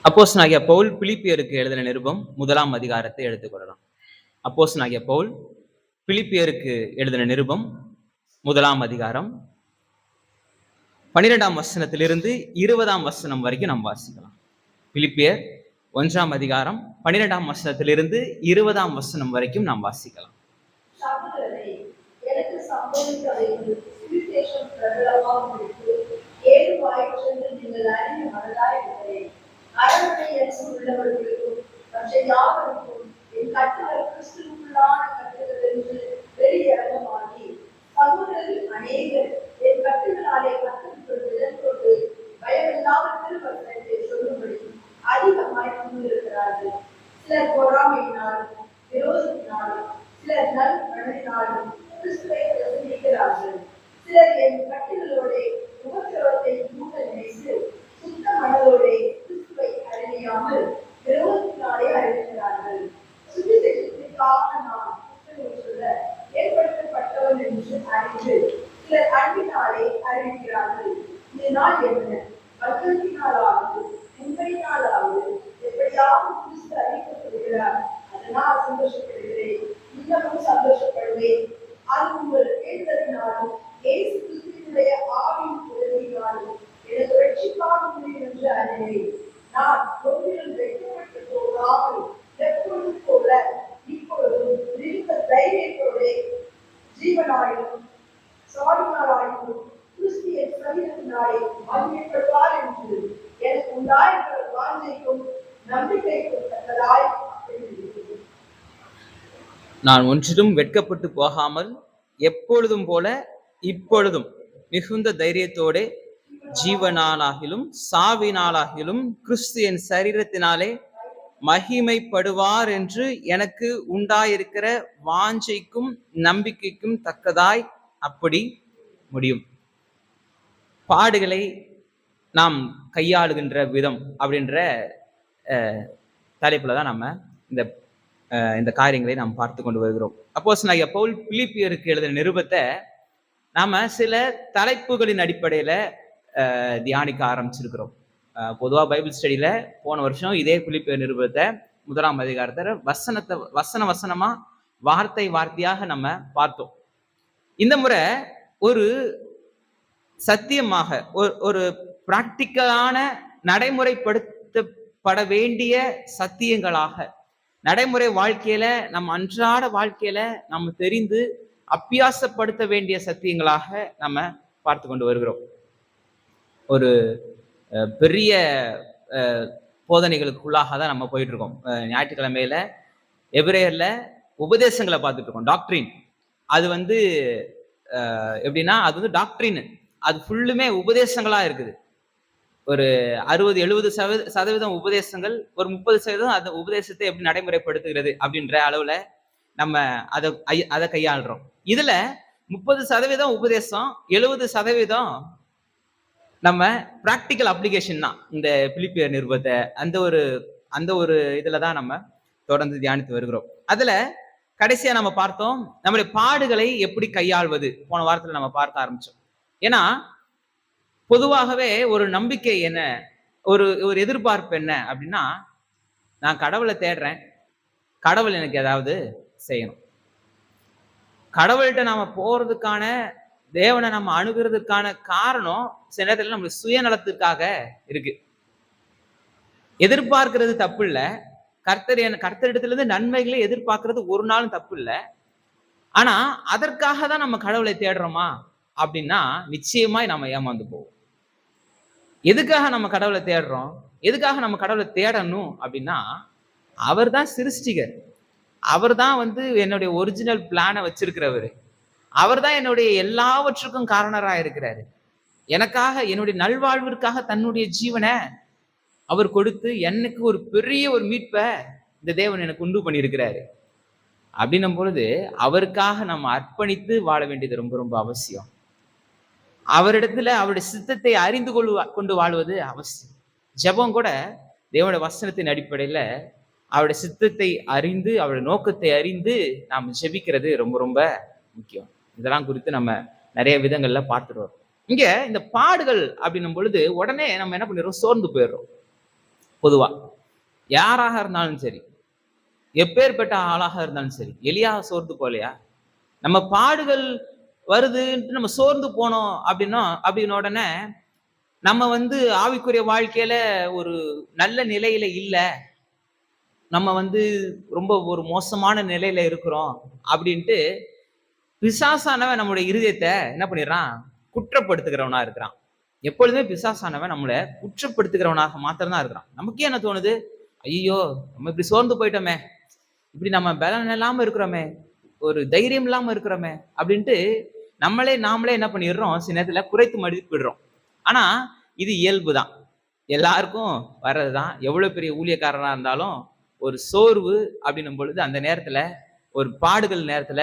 அப்போஸ்தலனாகிய பவுல் பிலிப்பியருக்கு எழுதின நிருபம் 1ஆம் அதிகாரத்தை எடுத்துக்கொள்ளலாம். அப்போஸ்தலனாகிய பவுல் பிலிப்பியருக்கு எழுதின நிருபம் 1ஆம் அதிகாரம் 12ஆம் வசனத்திலிருந்து 20ஆம் வசனம் வரைக்கும் நாம் வாசிக்கலாம். பிலிப்பியர் 1ஆம் அதிகாரம் 12ஆம் வசனத்திலிருந்து 20ஆம் வசனம் வரைக்கும் நாம் வாசிக்கலாம். சகோதரரே, எனக்கு சம்பவித்தவைகள் சுவிசேஷம் பிரபலமாகும்படிக்கு ஏதுவாயிற்றென்று நீங்கள் அறிய மனதாயிருக்கிறேன். அரண்மனை அரசு உள்ளவர்களுக்கும் மற்ற யாவருக்கும் என் கட்டுகள் கிறிஸ்துவுக்குள்ளான கட்டுகள் என்று வெளியரங்கமாகி, சகோதரர்கள் அநேகர் என் கட்டுகளாலே கட்டுக்குள் விலங்கொண்டு பயமில்லாமல் திருவசனத்தை சொல்லும்படி அதிகமாய் கொண்டிருக்கிறார்கள். சிலர் பொறாமையினாலும் விரோதத்தினாலும், சிலர் நல் மனதினாலும் கிறிஸ்துவை பிரசங்கிக்கிறார்கள். சிலர் என் கட்டுகளோட உபத்திரவத்தை மூட நினைத்து சுத்த மனதோடே கிறிஸ்துவை அறியாமல் விரோதத்தினாலே அறிவிக்கிறார்கள். சுவிசேஷத்திற்காக நான் குற்றங்கள் சொல்ல ஏற்படுத்தப்பட்டவன் என்று அறிந்து சிலர் அன்பினாலே அறிவிக்கிறார்கள். இதனால் என்ன? வசனத்தினாலாவது உண்மையினாலாவது எப்படியாவது கிறிஸ்து அறிவிக்கப்படுகிறார். அதனால் சந்தோஷப்படுகிறேன், இன்னமும் சந்தோஷப்படுவேன். அது உங்கள் கேட்டதினாலும் இயேசு கிறிஸ்துவினுடைய ஆவியின் உதவியினாலும் எனக்கு ரட்சிப்பாக முடியும் என்று அறிவேன். நான் ஒன்றிலும் வெட்கப்பட்டு போகாமல் எப்பொழுது போல இப்பொழுதும் மிகுந்த தைரியத்தோட ஜீவனாயிலும் சாடினாராயிலும் கிறிஸ்திய சரீரத்தினாலே மகிமைப்படுவார் என்று எனக்கு உண்டாயிருக்கிற வாஞ்சைக்கும் நம்பிக்கைக்கும் தக்கதாய் நான் ஒன்றிலும் வெட்கப்பட்டு போகாமல் எப்பொழுதும் போல இப்பொழுதும் மிகுந்த தைரியத்தோட ஜீவனாலாகிலும் சாவினாலாகிலும் கிறிஸ்து என் சரீரத்தினாலே மகிமைப்படுவார் என்று எனக்கு உண்டாயிருக்கிற வாஞ்சைக்கும் நம்பிக்கைக்கும் தக்கதாய் அப்படி முடியும். பாடுகளை நாம் கையாளுகின்ற விதம் அப்படின்ற தலைப்புல தான் நம்ம இந்த காரியங்களை நாம் பார்த்து கொண்டு வருகிறோம். அப்போஸ்தலனாகிய பவுல் பிலிப்பியருக்கு எழுதின நிருபத்தை நாம சில தலைப்புகளின் அடிப்படையில தியானிக்க ஆரம்பிச்சிருக்கிறோம். பொதுவாக பைபிள் ஸ்டடியில போன வருஷம் இதே பிலிப்பியர் நிருபத்தை 1ஆம் அதிகாரத்தை வசனமா வார்த்தை வார்த்தையாக நம்ம பார்த்தோம். இந்த முறை ஒரு சத்தியமாக ஒரு பிராக்டிக்கலான நடைமுறைப்படுத்தப்பட வேண்டிய சத்தியங்களாக நடைமுறை வாழ்க்கையில நம்ம அன்றாட வாழ்க்கையில நம்ம தெரிந்து அபியாசப்படுத்த வேண்டிய சத்தியங்களாக நம்ம பார்த்து கொண்டு வருகிறோம். ஒரு பெரிய போதனைகளுக்குள்ளாக தான் நம்ம போயிட்டு இருக்கோம். ஞாயிற்றுக்கிழமையில எபிரேயர்ல உபதேசங்களை பார்த்துட்டு இருக்கோம். டாக்ட்ரின் அது எப்படின்னா அது டாக்ட்ரின் அது ஃபுல்லுமே உபதேசங்களா இருக்குது. ஒரு 60-70% உபதேசங்கள், ஒரு 30% அந்த உபதேசத்தை எப்படி நடைமுறைப்படுத்துகிறது அப்படின்ற அளவுல நம்ம அதை கையாளுறோம். இதுல 30% உபதேசம், 70% நம்ம பிராக்டிக்கல் அப்ளிகேஷன் தான். இந்த பிலிப்பியர் நிருபத்தை அந்த ஒரு இதுலதான் நம்ம தொடர்ந்து தியானித்து வருகிறோம். அதுல கடைசியா நம்ம பார்த்தோம் நம்முடைய பாடுகளை எப்படி கையாள்வது. போன வாரத்துல நம்ம பார்க்க ஆரம்பிச்சோம். ஏன்னா பொதுவாகவே ஒரு நம்பிக்கை என்ன, ஒரு எதிர்பார்ப்பு என்ன அப்படின்னா, நான் கடவுளை தேடுறேன், கடவுள் எனக்கு ஏதாவது செய்யணும். கடவுள்கிட்ட நாம போறதுக்கான, தேவனை நம்ம அணுகிறதுக்கான காரணம் சில நேரத்துல நம்ம சுயநலத்திற்காக இருக்கு. எதிர்பார்க்கிறது தப்பு இல்லை. கர்த்தரிடத்துல இருந்து நன்மைகளை எதிர்பார்க்கறது ஒரு நாளும் தப்பு இல்லை. ஆனா அதற்காக தான் நம்ம கடவுளை தேடுறோமா அப்படின்னா நிச்சயமாய் நம்ம ஏமாந்து போவோம். எதுக்காக நம்ம கடவுளை தேடுறோம், எதுக்காக நம்ம கடவுளை தேடணும் அப்படின்னா, அவர் தான் சிருஷ்டிகர், அவர் தான் என்னுடைய ஒரிஜினல் பிளானை வச்சிருக்கிறவர், அவர் தான் என்னுடைய எல்லாவற்றுக்கும் காரணராக இருக்கிறாரு. எனக்காக, என்னுடைய நல்வாழ்விற்காக தன்னுடைய ஜீவனை அவர் கொடுத்து எனக்கு ஒரு பெரிய ஒரு மீட்பை இந்த தேவன் எனக்கு உண்டு பண்ணியிருக்கிறாரு. அப்படின்னும் பொழுது அவருக்காக நம்ம அர்ப்பணித்து வாழ வேண்டியது ரொம்ப ரொம்ப அவசியம். அவரிடத்துல அவருடைய சித்தத்தை அறிந்து கொண்டு வாழ்வது அவசியம். ஜெபம் கூட தேவனுடைய வசனத்தின் அடிப்படையில அவருடைய சித்தத்தை அறிந்து, அவருடைய நோக்கத்தை அறிந்து நாம் ஜெபிக்கிறது ரொம்ப ரொம்ப முக்கியம். இதெல்லாம் குறித்து நம்ம நிறைய விதங்கள்ல பார்த்துட்டு வரோம். இங்க இந்த பாடுகள் அப்படின்னும் பொழுது உடனே நம்ம என்ன பண்ணிடுறோம், சோர்ந்து போயிடுறோம். பொதுவா யாராக இருந்தாலும் சரி, எப்பேற்பட்ட ஆளாக இருந்தாலும் சரி, எலியா சோர்ந்து போலையா? நம்ம பாடுகள் வருதுன்ட்டு நம்ம சோர்ந்து போனோம் அப்படின்ன உடனே நம்ம வந்து ஆவிக்குரிய வாழ்க்கையில ஒரு நல்ல நிலையில இல்ல, நம்ம வந்து ரொம்ப ஒரு மோசமான நிலையில இருக்கிறோம் அப்படின்ட்டு பிசாசானவன் நம்முடைய இருதயத்தை என்ன பண்ணிடுறான்? குற்றப்படுத்துகிறவனா இருக்கிறான். எப்பொழுதுமே பிசாசானவன் நம்மளை குற்றப்படுத்துகிறவனாக மாத்திரம் தான் இருக்கிறான். நமக்கே என்ன தோணுது? ஐயோ, நம்ம இப்படி சோர்ந்து போயிட்டோமே, இப்படி நம்ம பலன் இல்லாம இருக்கிறோமே, ஒரு தைரியம் இல்லாம இருக்கிறோமே அப்படின்ட்டு நாமளே என்ன பண்ணிடுறோம்? சில நேரத்துல குறைத்து மதிப்பிடுறோம். ஆனா இது இயல்புதான், எல்லாருக்கும் வர்றதுதான். எவ்வளவு பெரிய ஊழியக்காரனா இருந்தாலும் ஒரு சோர்வு அப்படின்னும் பொழுது அந்த நேரத்துல, ஒரு பாடுகள் நேரத்துல,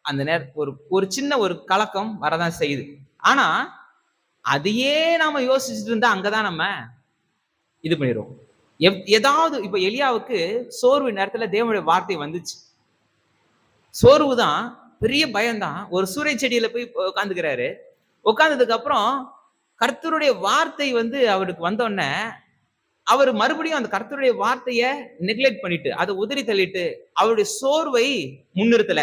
அந்த ஒரு ஒரு சின்ன ஒரு கலக்கம் வரதான் செய்யுது. ஆனா அதையே நாம யோசிச்சுட்டு இருந்தா அங்கதான் நம்ம இது பண்ணிடுவோம். ஏதாவது இப்ப எலியாவுக்கு சோர்வு நேரத்துல தேவனுடைய வார்த்தை வந்துச்சு. சோர்வு தான், பெரிய பயம்தான். ஒரு சூறை செடியில போய் உட்காந்துக்கிறாரு. உட்கார்ந்ததுக்கு அப்புறம் கர்த்தருடைய வார்த்தை வந்து அவருக்கு வந்தோடனே அவர் மறுபடியும் அந்த கர்த்தருடைய வார்த்தைய நெக்லெக்ட் பண்ணிட்டு, அதை உதறி தள்ளிட்டு அவருடைய சோர்வை முன்னிறுத்தல.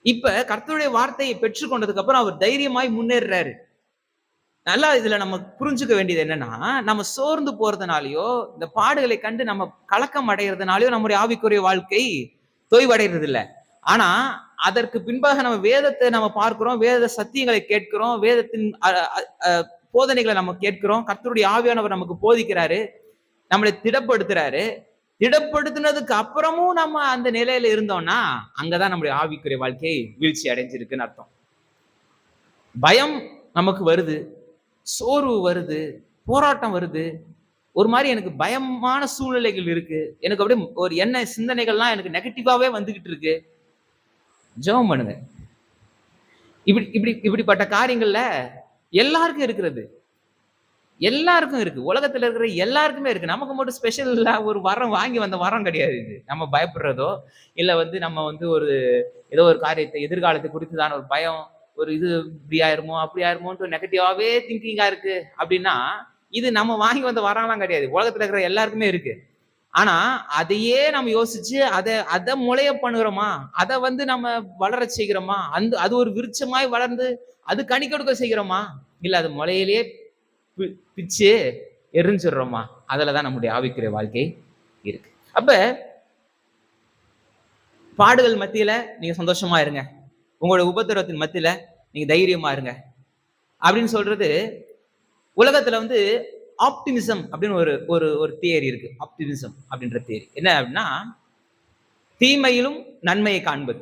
இப்ப கர்த்தருடைய வார்த்தையை பெற்றுக்கொண்டதுக்கு அப்புறம் அவர் தைரியமாய் முன்னேறாரு. நல்லா இதுல நம்ம புரிஞ்சுக்க வேண்டியது என்னன்னா, நம்ம சோர்ந்து போறதுனாலயோ, இந்த பாடுகளை கண்டு நம்ம கலக்கம் அடைகிறதுனாலயோ நம்முடைய ஆவிக்குரிய வாழ்க்கை தொய்வடைகிறது இல்ல. ஆனா அதற்கு பின்பாக நம்ம வேதத்தை நம்ம பார்க்கிறோம், வேத சத்தியங்களை கேட்கிறோம், வேதத்தின் போதனைகளை நம்ம கேட்கிறோம், கர்த்தருடைய ஆவியானவர் நமக்கு போதிக்கிறாரு, நம்மளை திடப்படுத்துறாரு. திடப்படுத்தினதுக்கு அப்புறமும் நம்ம அந்த நிலையில இருந்தோம்னா அங்கதான் நம்முடைய ஆவிக்குரிய வாழ்க்கை வீழ்ச்சி அடைஞ்சிருக்குன்னு அர்த்தம். பயம் நமக்கு வருது, சோர்வு வருது, போராட்டம் வருது, ஒரு மாதிரி எனக்கு பயமான சூழ்நிலைகள் இருக்கு, எனக்கு அப்படியே ஒரு எண்ண சிந்தனைகள்லாம் எனக்கு நெகட்டிவாவே வந்துகிட்டு இருக்கு. ஜெபம் பண்ணுங்க. இப்படிப்பட்ட காரியங்கள்ல எல்லாருக்கும் இருக்கிறது, எல்லாருக்கும் இருக்கு. உலகத்துல இருக்கிற எல்லாருக்குமே இருக்கு. நமக்கு மட்டும் ஸ்பெஷல் ஒரு வரம் வாங்கி வந்த வரம் கிடையாது இது. நம்ம பயப்படுறதோ இல்ல வந்து நம்ம வந்து ஒரு ஏதோ ஒரு காரியத்தை எதிர்காலத்தை குறித்துதான ஒரு பயம், ஒரு இது இப்படி ஆயிருமோ அப்படி ஆயிருமோன்ட்டு நெகட்டிவாவே திங்கிங்கா இருக்கு அப்படின்னா இது நம்ம வாங்கி வந்த வரம்லாம் கிடையாது. உலகத்துல இருக்கிற எல்லாருக்குமே இருக்கு. ஆனா அதையே நம்ம யோசிச்சு அதை முளைய பண்ணுகிறோமா, அதை வந்து நம்ம வளர செய்கிறோமா, அது ஒரு விருட்சமாய் வளர்ந்து அது கனி கொடுக்க செய்கிறோமா, இல்ல அது முளையிலேயே பிச்சு எரிஞ்சிடுறோமா? அதுலதான் நம்முடைய ஆவிக்குரிய வாழ்க்கை இருக்கு. அப்ப பாடுகள் மத்தியில நீங்க சந்தோஷமா இருங்க, உங்களோட உபத்திரவத்தின் மத்தியில நீங்க தைரியமா இருங்க அப்படின்னு சொல்றது. உலகத்துல வந்து ஆப்டிமிசம் அப்படின்னு ஒரு ஒரு தியரி இருக்கு. ஆப்டிமிசம் அப்படின்ற தியரி என்ன அப்படின்னா, தீமையிலும் நன்மையை காண்பது.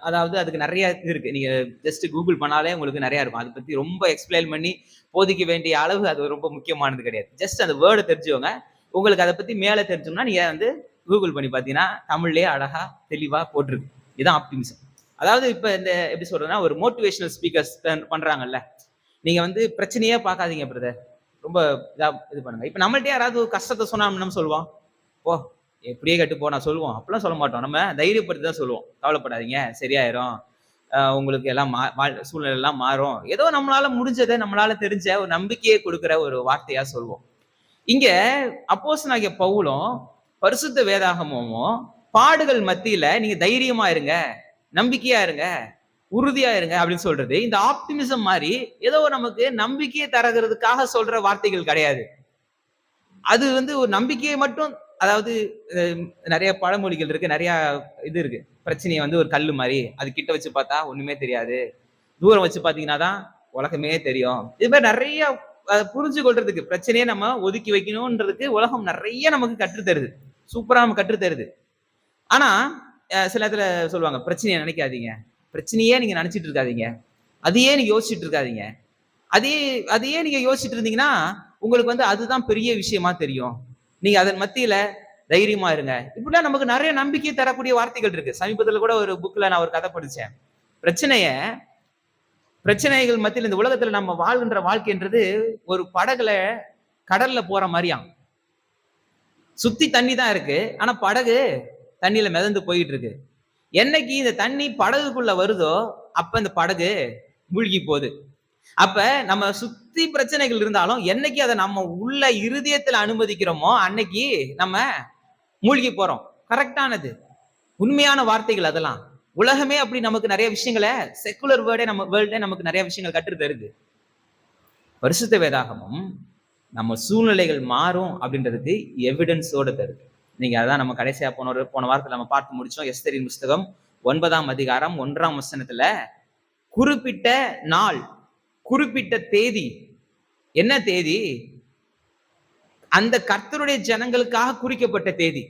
அதாவது அதுக்கு நிறைய இது இருக்கு. நீங்க ஜஸ்ட் கூகுள் பண்ணாலே உங்களுக்கு நிறைய இருக்கும். அதை பத்தி ரொம்ப எக்ஸ்பிளைன் பண்ணி போதிக்க வேண்டிய அளவு அது ரொம்ப முக்கியமானது கிடையாது. ஜஸ்ட் அந்த வேர்டை தெரிஞ்சுக்கோங்க. உங்களுக்கு அதை பத்தி மேல தெரிஞ்சோம்னா நீங்க வந்து கூகுள் பண்ணி பார்த்தீங்கன்னா தமிழ்லயே அழகா தெளிவா போட்டிருக்கு. இதுதான் ஆப்டிமிசம். அதாவது இப்ப இந்த எப்படி சொல்றதுன்னா, ஒரு மோட்டிவேஷனல் ஸ்பீக்கர்ஸ் பண்றாங்கல்ல, நீங்க வந்து பிரச்சனையே பார்க்காதீங்க பிரதர், ரொம்ப இதா இது பண்ணுங்க. இப்ப நம்மள்ட்ட யாராவது ஒரு கஷ்டத்தை சொன்னா நம்ம சொல்லுவோம், ஓ எப்படியே கட்டு போ நான் சொல்லுவோம். அப்படிலாம் சொல்ல மாட்டோம். நம்ம தைரியப்படுத்தி தான் சொல்லுவோம், கவலைப்படாதீங்க சரியாயிரும், உங்களுக்கு எல்லாம் சூழ்நிலை எல்லாம் மாறும். ஏதோ நம்மளால முடிஞ்சதை நம்மளால தெரிஞ்ச ஒரு நம்பிக்கையை கொடுக்கிற ஒரு வார்த்தையா சொல்லுவோம். இங்க அப்போஸ்தலனாகிய பவுலும் பரிசுத்த வேதாகமும் பாடுகள் மத்தியில நீங்க தைரியமா இருங்க, நம்பிக்கையா இருங்க, உறுதியா இருங்க அப்படின்னு சொல்றது இந்த ஆப்டிமிசம் மாதிரி ஏதோ நமக்கு நம்பிக்கையை தரகிறதுக்காக சொல்ற வார்த்தைகள் கிடையாது. அது வந்து ஒரு நம்பிக்கையை மட்டும், அதாவது நிறைய பழமொழிகள் இருக்கு, நிறைய இது இருக்கு. பிரச்சனையை வந்து ஒரு கல்லு மாதிரி, அது கிட்ட வச்சு பார்த்தா ஒண்ணுமே தெரியாது, தூரம் வச்சு பாத்தீங்கன்னா தான் உலகமே தெரியும். இது மாதிரி நிறைய புரிஞ்சு கொள்றதுக்கு, பிரச்சனையை நம்ம ஒதுக்கி வைக்கணும்ன்றதுக்கு உலகம் நிறைய நமக்கு கற்றுத்தருது, சூப்பரா நம்ம கற்றுத்தருது. ஆனா சில இடத்துல சொல்லுவாங்க, பிரச்சனையை நினைக்காதீங்க, பிரச்சனையே நீங்க நினைச்சிட்டு இருக்காதீங்க, அதையே நீங்க யோசிச்சுட்டு இருக்காதீங்க, அதையே நீங்க யோசிச்சுட்டு இருந்தீங்கன்னா உங்களுக்கு வந்து அதுதான் பெரிய விஷயமா தெரியும், நீங்க அதன் மத்தியில தைரியமா இருங்க. இப்படிலாம் நமக்கு நிறைய நம்பிக்கை தரக்கூடிய வார்த்தைகள் இருக்கு. சமீபத்துல கூட ஒரு புக்ல நான் ஒரு கதை படிச்சேன். பிரச்சனைகள் மத்தியில் இந்த உலகத்துல நம்ம வாழ்கின்ற வாழ்க்கைன்றது ஒரு படகுல கடல்ல போற மாதிரியாம். சுத்தி தண்ணி தான் இருக்கு, ஆனா படகு தண்ணியில மிதந்து போயிட்டு இருக்கு. என்னைக்கு இந்த தண்ணி படகுக்குள்ள வருதோ அப்ப இந்த படகு மூழ்கி போகுது. அப்ப நம்ம சுத்தி பிரச்சனைகள் இருந்தாலும் என்னைக்கு அதை நம்ம உள்ள இருதயத்துல அனுமதிக்கிறோமோ அன்னைக்கு நம்ம மூழ்கி போறோம். கரெக்டானது, உண்மையான வார்த்தைகள் அதெல்லாம். உலகமே அப்படி நமக்கு நிறைய விஷயங்களை, செக்குலர் வேர்ல்டே நமக்கு நிறைய விஷயங்கள் கற்று தருது. பரிசுத்த வேதாகமும் நம்ம சூழ்நிலைகள் மாறும் அப்படின்றதுக்கு எவிடன்ஸோட தருது. நீங்க அதான் நம்ம கடைசியா போன வாரத்துல நம்ம பார்த்து முடிச்சோம். எஸ்தரின் புஸ்தகம் 9ஆம் அதிகாரம் 1ஆம் வசனத்துல குறிப்பிட்ட நாள், குறிப்பிட்ட தேதி. என்ன தேதி? அந்த கர்த்தருடைய ஜனங்களுக்காக குறிக்கப்பட்ட தேதி.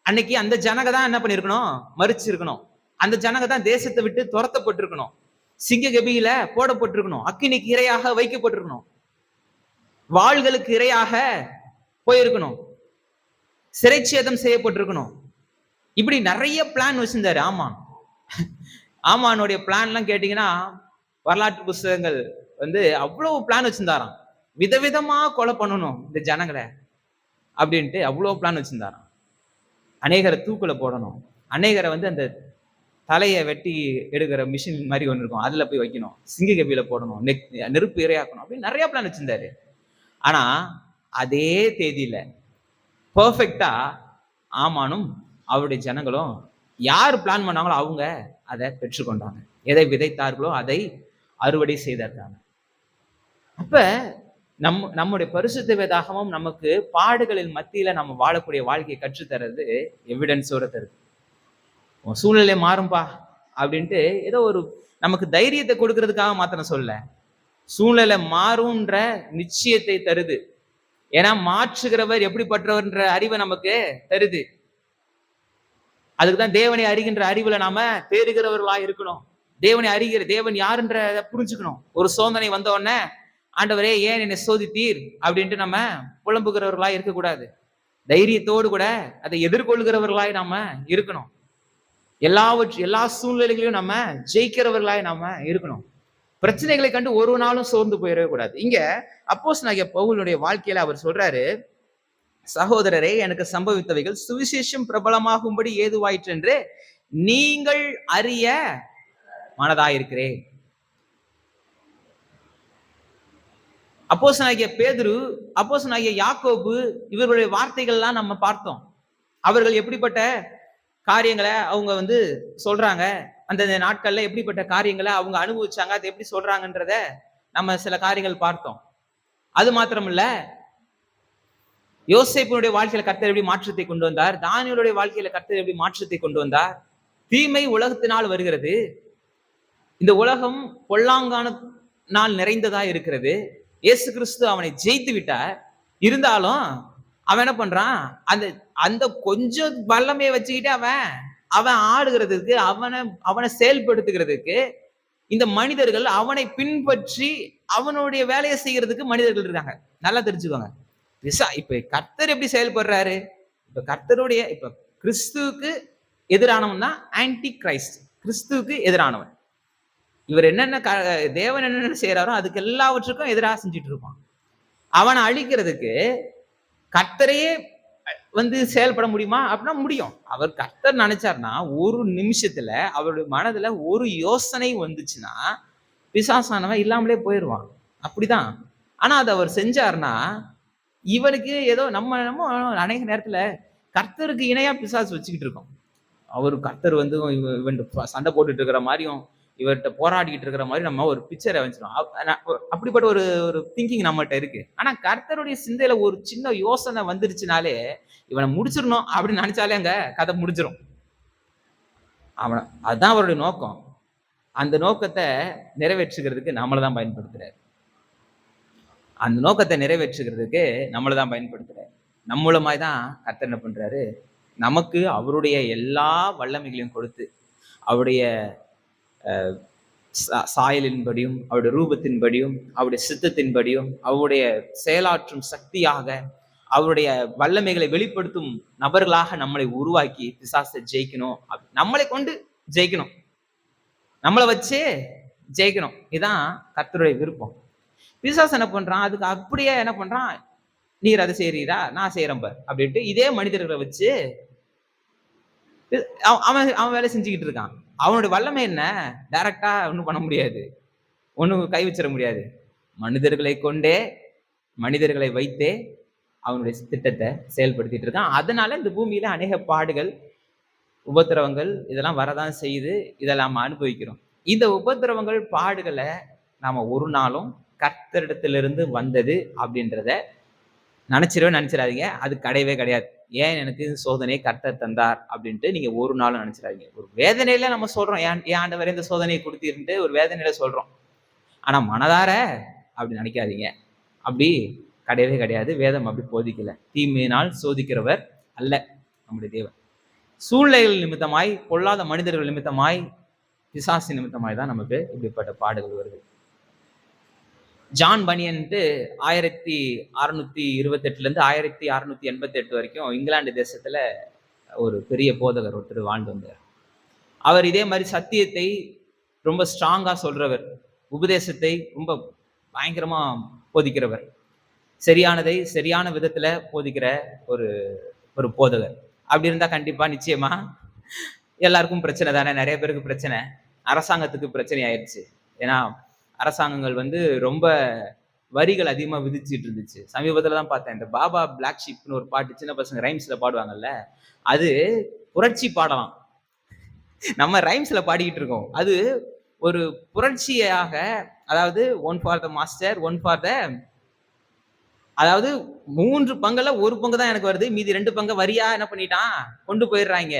அன்னைக்கு அந்த ஜனங்க தான் என்ன பண்ணிருக்கணும்? மரிச்சிருக்கணும். அந்த ஜனங்க தான் தேசத்தை விட்டு துரத்தப்பட்டிருக்கணும். சிங்க கபியில போடப்பட்டிருக்கணும். அக்கினிக்கு இரையாக வைக்கப்பட்டிருக்கணும். வாள்களுக்கு இரையாக போயிருக்கணும். சிறைச்சேதம் செய்யப்பட்டிருக்கணும். இப்படி நிறைய பிளான் வச்சிருந்தாரு ஆமான். ஆமானுடைய பிளான் எல்லாம் கேட்டீங்கன்னா, வரலாற்று புஸ்தகங்கள் அவ்வளவு பிளான் வச்சிருந்தாராம். விதவிதமா கொலை பண்ணணும் இந்த ஜனங்களை அப்படின்ட்டு அவ்வளவு பிளான் வச்சிருந்தாராம். அநேகரை தூக்குல போடணும், அநேகரை அந்த தலையை வெட்டி எடுக்கிற மிஷின் மாதிரி ஒன்று இருக்கும், அதுல போய் வைக்கணும், சிங்க கபியில போடணும், நெருப்பு இரையாக்கணும், அப்படின்னு நிறைய பிளான் வச்சிருந்தாரு. ஆனா அதே தேதியில பெர்ஃபெக்டா ஆமானும் அவருடைய ஜனங்களும் யார் பிளான் பண்ணாங்களோ அவங்க அதை பெற்றுக்கொண்டாங்க. எதை விதைத்தார்களோ அதை அறுவடை செய்தார்கள். அப்ப நம்முடைய பரிசுத்த வேதாகமும் நமக்கு பாடுகளின் மத்தியில நம்ம வாழக்கூடிய வாழ்க்கையை கற்றுத்தரது எவிடன்ஸோட தருது. சூழ்நிலை மாறும்பா அப்படின்ட்டு ஏதோ ஒரு நமக்கு தைரியத்தை கொடுக்கறதுக்காக மாத்திரம் சொல்ல, சூழ்நிலை மாறும்ன்ற நிச்சயத்தை தருது. ஏன்னா மாற்றுகிறவர் எப்படிப்பட்டவர்ன்ற அறிவை நமக்கு தருது. அதுக்குதான் தேவனை அறிகின்ற அறிவுல நாம தேறுகிறவர்களா இருக்கணும். தேவன் யாருன்ற புரிஞ்சுக்கணும். ஒரு சோதனை வந்த உடனே ஆண்டவரே ஏன் என்னை சோதித்தீர் அப்படின்ட்டு நம்ம புலம்புகிறவர்களாய் இருக்கக்கூடாது. தைரியத்தோடு கூட அதை எதிர்கொள்கிறவர்களாய் நாம இருக்கணும். எல்லா சூழ்நிலைகளையும் நம்ம ஜெயிக்கிறவர்களாய் நாம இருக்கணும். பிரச்சனைகளை கண்டு ஒரு நாளும் சோர்ந்து போயிடவே கூடாது. இங்க அப்போஸ்தலனாகிய பவுலுடைய வாழ்க்கையில அவர் சொல்றாரு, சகோதரரே எனக்கு சம்பவித்தவைகள் சுவிசேஷம் பிரபலமாகும்படி ஏதுவாயிற்று என்று நீங்கள் அறிய மனதாயிருக்கிறேன். அப்போஸ்தலனாகிய பேதுரு, அப்போஸ்தலனாகிய யாக்கோபு, இவர்களுடைய வார்த்தைகள்லாம் நம்ம பார்த்தோம். அவர்கள் எப்படிப்பட்ட காரியங்களை அவங்க சொல்றாங்க, அந்த நாட்கள்ல எப்படிப்பட்ட காரியங்களை அவங்க அனுபவிச்சாங்க, அதை எப்படி சொல்றாங்கன்றத நம்ம சில காரியங்கள் பார்த்தோம். அது மாத்திரமில்ல, யோசேப்பினுடைய வாழ்க்கையில கர்த்தர் எப்படி மாற்றத்தை கொண்டு வந்தார், தானியேலுடைய வாழ்க்கையில கர்த்தர் எப்படி மாற்றத்தை கொண்டு வந்தார். தீமை உலகத்தினால் வருகிறது. இந்த உலகம் பொல்லாங்கான நாள் நிறைந்ததா இருக்கிறது. இயேசு கிறிஸ்து அவனை ஜெயித்து விட்டார். இருந்தாலும் அவன் என்ன பண்றான்? அந்த கொஞ்சம் வல்லமையை வச்சுக்கிட்டு அவன் ஆடுகிறதுக்கு, அவனை செயல்படுத்துகிறதுக்கு இந்த மனிதர்கள் அவனை பின்பற்றி அவனுடைய வேலையை செய்யறதுக்கு மனிதர்கள் இருக்காங்க. நல்லா தெரிஞ்சுக்கோங்க. இப்ப கர்த்தர் எப்படி செயல்படுறாரு? இப்ப கிறிஸ்துவுக்கு எதிரானவன் தான் ஆன்டி கிரைஸ்ட். கிறிஸ்துவுக்கு எதிரானவன். இவர் தேவன் என்னென்ன செய்யறாரோ அதுக்கு எல்லாவற்றுக்கும் எதிராக செஞ்சுட்டு இருப்பான். அவனை அழிக்கிறதுக்கு கர்த்தரையே செயல்பட முடியுமா அப்படின்னா முடியும். அவர் கர்த்தர் நினைச்சார்னா ஒரு நிமிஷத்துல அவருடைய மனதுல ஒரு யோசனை வந்துச்சுன்னா பிசாசானவன் இல்லாமலே போயிடுவான். அப்படிதான். ஆனா அதை அவர் செஞ்சார்னா இவனுக்கு ஏதோ நம்ம அநேக நேரத்துல கர்த்தருக்கு இணையா பிசாசு வச்சுக்கிட்டு இருக்கோம். அவரு கர்த்தர் இவன் சண்டை போட்டுட்டு இருக்கிற மாதிரியும் இவர்கிட்ட போராடிக்கிட்டு இருக்கிற மாதிரி நம்ம ஒரு பிக்சரை வச்சிடும். அப்படிப்பட்ட ஒரு திங்கிங் நம்மகிட்ட இருக்கு. ஆனா கர்த்தருடைய சிந்தையில ஒரு சின்ன யோசனை வந்துருச்சுனாலே இவனை முடிச்சிடணும் அப்படின்னு நினைச்சாலே அங்க கதை முடிஞ்சிடும். அதுதான் அவருடைய நோக்கம். அந்த நோக்கத்தை நிறைவேற்றுகிறதுக்கு நம்மளதான் பயன்படுத்துறாரு. அந்த நோக்கத்தை நிறைவேற்றுகிறதுக்கு நம்மளதான் பயன்படுத்துறாரு. நம்ம மூலமாய் தான் கர்த்தர் என்ன பண்றாரு? நமக்கு அவருடைய எல்லா வல்லமைகளையும் கொடுத்து அவருடைய சாயலின்படியும் அவருடைய ரூபத்தின்படியும் அவருடைய சித்தத்தின்படியும் அவருடைய செயலாற்றும் சக்தியாக அவருடைய வல்லமைகளை வெளிப்படுத்தும் நபர்களாக நம்மளை உருவாக்கி பிசாசை ஜெயிக்கணும். நம்மளை கொண்டு ஜெயிக்கணும், நம்மளை வச்சே ஜெயிக்கணும். இதுதான் கர்த்தருடைய விருப்பம். பிசாசு என்ன பண்றான்? அதுக்கு அப்படியே என்ன பண்றான்? நீர் அதை செய்யறீரா, நான் செய்யறேன் பார் அப்படின்ட்டு இதே மனிதர்களை வச்சு அவன் வேலை செஞ்சுக்கிட்டு இருக்கான். அவனுடைய வல்லமை என்ன? டைரக்டா ஒன்றும் பண்ண முடியாது. ஒண்ணும் கை வச்சிட முடியாது. மனிதர்களை கொண்டே, மனிதர்களை வைத்தே அவனுடைய திட்டத்தை செயல்படுத்திட்டு இருக்கான். அதனால இந்த பூமியில அநேக பாடுகள், உபத்திரவங்கள் இதெல்லாம் வரதான் செய்யுது. இதை நாம அனுபவிக்கிறோம். இந்த உபத்திரவங்கள், பாடுகளை நாம ஒரு நாளும் கர்த்தரிடத்திலிருந்து வந்தது அப்படின்றத நினைச்சிடாதீங்க. அது கிடையவே கிடையாது. ஏன் எனக்கு சோதனையை கர்த்தர் தந்தார் அப்படின்ட்டு நீங்க ஒரு நாளும் நினைச்சிடாதீங்க. ஒரு வேதனையில நம்ம சொல்றோம், ஏன் ஆண்டவரே இந்த சோதனையை கொடுத்தீர்ன்ட்டு ஒரு வேதனையில சொல்றோம். ஆனா மனதார அப்படி நினைக்காதீங்க. அப்படி கிடையவே கிடையாது. வேதம் அப்படி போதிக்கல. தீமையினால் சோதிக்கிறவர் அல்ல நம்முடைய தேவன். சூழ்நிலைகள் நிமித்தமாய், பொல்லாத மனிதர்கள் நிமித்தமாய், பிசாசு நிமித்தமாய் தான் நமக்கு இப்படிப்பட்ட பாடுகள் வருது. ஜான் பனியன்ட்டு 1628 இருந்து 1688 வரைக்கும் இங்கிலாந்து தேசத்துல ஒரு பெரிய போதகர் ஒருத்தர் வாழ்ந்து வந்தார். அவர் இதே மாதிரி சத்தியத்தை ரொம்ப ஸ்ட்ராங்கா சொல்றவர், உபதேசத்தை ரொம்ப பயங்கரமா போதிக்கிறவர், சரியானதை சரியான விதத்துல போதிக்கிற ஒரு ஒரு போதகர். அப்படி இருந்தா கண்டிப்பா நிச்சயமா எல்லாருக்கும் பிரச்சனை தானே. நிறைய பேருக்கு பிரச்சனை. அரசாங்கத்துக்கு பிரச்சனை ஆயிடுச்சு. ஏன்னா அரசாங்கங்கள் ரொம்ப வரிகள் அதிகமா விதிச்சுட்டு இருந்துச்சு. சமீபத்துல தான் பார்த்தேன், இந்த பாபா பிளாக் ஷீப்னு ஒரு பாட்டு சின்ன பசங்க ரைம்ஸ்ல பாடுவாங்கல்ல, அது புரட்சி பாடலாம். நம்ம ரைம்ஸ்ல பாடிக்கிட்டு இருக்கோம். அது ஒரு புரட்சியாக, அதாவது one for the master, one for the, அதாவது 3 பங்குல 1 பங்கு தான் எனக்கு வருது, மீதி 2 பங்கு வரியா என்ன பண்ணிட்டான் கொண்டு போயிடுறாங்க.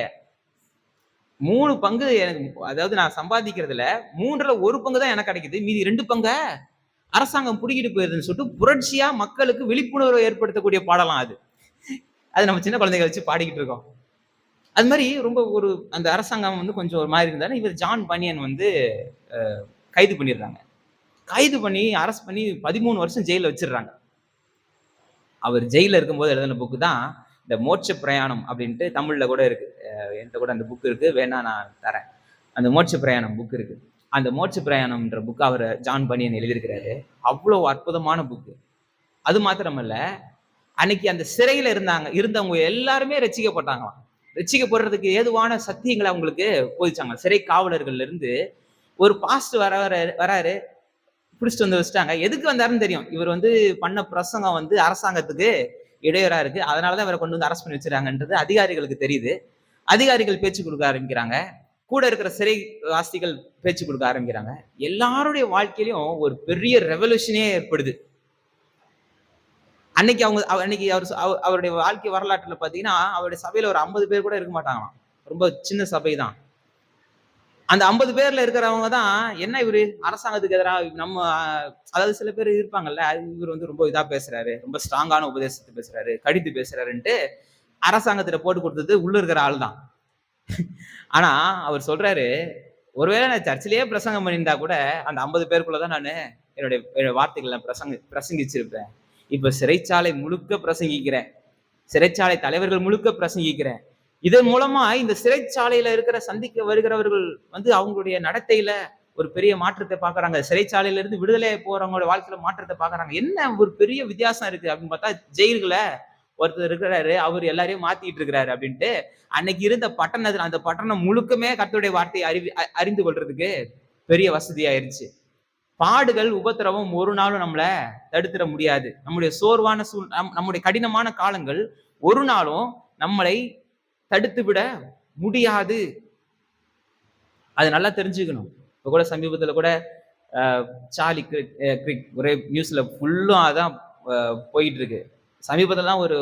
3 பங்கு எனக்கு, அதாவது நான் சம்பாதிக்கிறதுல 3ல 1 பங்கு தான் எனக்கு கிடைக்குது, மீதி 2 பங்க அரசாங்கம் புடிக்கிட்டு போயிருதுன்னு சொல்லிட்டு புரட்சியா மக்களுக்கு விழிப்புணர்வை ஏற்படுத்தக்கூடிய பாடலாம் அது. அது நம்ம சின்ன குழந்தைகளை வச்சு பாடிக்கிட்டு இருக்கோம். அது மாதிரி ரொம்ப ஒரு அந்த அரசாங்கம் கொஞ்சம் ஒரு மாதிரி இருந்தாலும், இவர் ஜான் பனியன் கைது பண்ணிடுறாங்க. கைது பண்ணி அரெஸ்ட் பண்ணி 13 வருஷம் ஜெயில வச்சிடுறாங்க. அவர் ஜெயில இருக்கும்போது எழுதின புக்கு தான் இந்த மோட்ச பிரயாணம் அப்படின்ட்டு, தமிழ்ல கூட இருக்கு. என்கிட்ட கூட அந்த புக் இருக்கு, வேணா நான் தரேன். அந்த மோட்ச பிரயாணம் புக் இருக்கு. அந்த மோட்ச பிரயாணம்ன்ற புக்கு அவர் ஜான் பனியன் எழுதியிருக்கிறாரு. அவ்வளவு அற்புதமான புக்கு. அது மாத்திரமல்ல, அன்னைக்கு அந்த சிறையில இருந்தவங்க எல்லாருமே ரட்சிக்கப்பட்டாங்களாம். ரட்சிக்கப்படுறதுக்கு ஏதுவான சத்தியங்களை அவங்களுக்கு போதிச்சாங்க. சிறை காவலர்கள்ல இருந்து ஒரு பாஸ்ட் வராரு, பிடிச்சிட்டு வந்து வச்சுட்டாங்க. எதுக்கு வந்தாருன்னு தெரியும். இவர் பண்ண பிரசங்கம் அரசாங்கத்துக்கு இடையூறா இருக்கு, அதனாலதான் இவரை கொண்டு அரெஸ்ட் பண்ணி வச்சிருக்காங்கன்றது அதிகாரிகளுக்கு தெரியுது. அதிகாரிகள் பேச்சு கொடுக்க ஆரம்பிக்கிறாங்க. கூட இருக்கிற சிறை வாசிகள் பேச்சு கொடுக்க ஆரம்பிக்கிறாங்க. எல்லாருடைய வாழ்க்கையிலும் ஒரு பெரிய ரெவல்யூஷனே ஏற்படுது. அன்னைக்கு அவருடைய வாழ்க்கை வரலாற்றுல பாத்தீங்கன்னா, அவருடைய சபையில ஒரு 50 பேர் கூட இருக்க மாட்டாங்களாம். ரொம்ப சின்ன சபை தான். அந்த 50 பேர்ல இருக்கிறவங்க தான், என்ன இவரு அரசாங்கத்துக்கு எதிராக நம்ம, அதாவது சில பேர் இருப்பாங்கல்ல, இவர் ரொம்ப இதா பேசுறாரு, ரொம்ப ஸ்ட்ராங்கான உபதேசத்தை பேசுறாரு, கடித்து பேசுறாருன்ட்டு அரசாங்கத்துல போட்டு கொடுத்தது உள்ள இருக்கிற ஆள் தான். ஆனா அவர் சொல்றாரு, ஒருவேளை நான் சர்ச்சிலேயே பிரசங்கம் பண்ணியிருந்தா கூட அந்த 50 பேருக்குள்ளதான் நான் என்னுடைய வார்த்தைகளை பிரசங்கிச்சிருப்பேன். இப்ப சிறைச்சாலை முழுக்க பிரசங்கிக்கிறேன், சிறைச்சாலை தலைவர்கள் முழுக்க பிரசங்கிக்கிறேன். இதன் மூலமா இந்த சிறைச்சாலையில இருக்கிற சந்திக்க வருகிறவர்கள் அவங்களுடைய நடத்தையில ஒரு பெரிய மாற்றத்தை பாக்குறாங்க. சிறைச்சாலையில இருந்து விடுதலை போறவங்களோட வாழ்க்கையில மாற்றத்தை பாக்குறாங்க. என்ன ஒரு பெரிய வித்தியாசம் இருக்கு அப்படின்னு பார்த்தா, ஜெயில்களை ஒருத்தர் இருக்கிறாரு, அவர் எல்லாரையும் மாத்திட்டு இருக்கிறாரு அப்படின்ட்டு, அன்னைக்கு இருந்த பட்டணத்துல அந்த பட்டணம் முழுக்கமே கர்த்தருடைய வார்த்தையை அறிந்து கொள்றதுக்கு பெரிய வசதி ஆயிருச்சு. பாடுகள், உபத்திரவம் ஒரு நாளும் நம்மள தடுத்துட முடியாது. நம்முடைய சோர்வான நம்முடைய கடினமான காலங்கள் ஒரு நாளும் நம்மளை தடுத்து விட முடியாது. அது நல்லா தெரிஞ்சுக்கணும். இப்ப கூட சமீபத்துல கூட சார்லி கிரிக் ஒரே நியூஸ்ல ஃபுல்லும் அதான் போயிட்டு இருக்கு. சமீபத்துல தான் ஒரு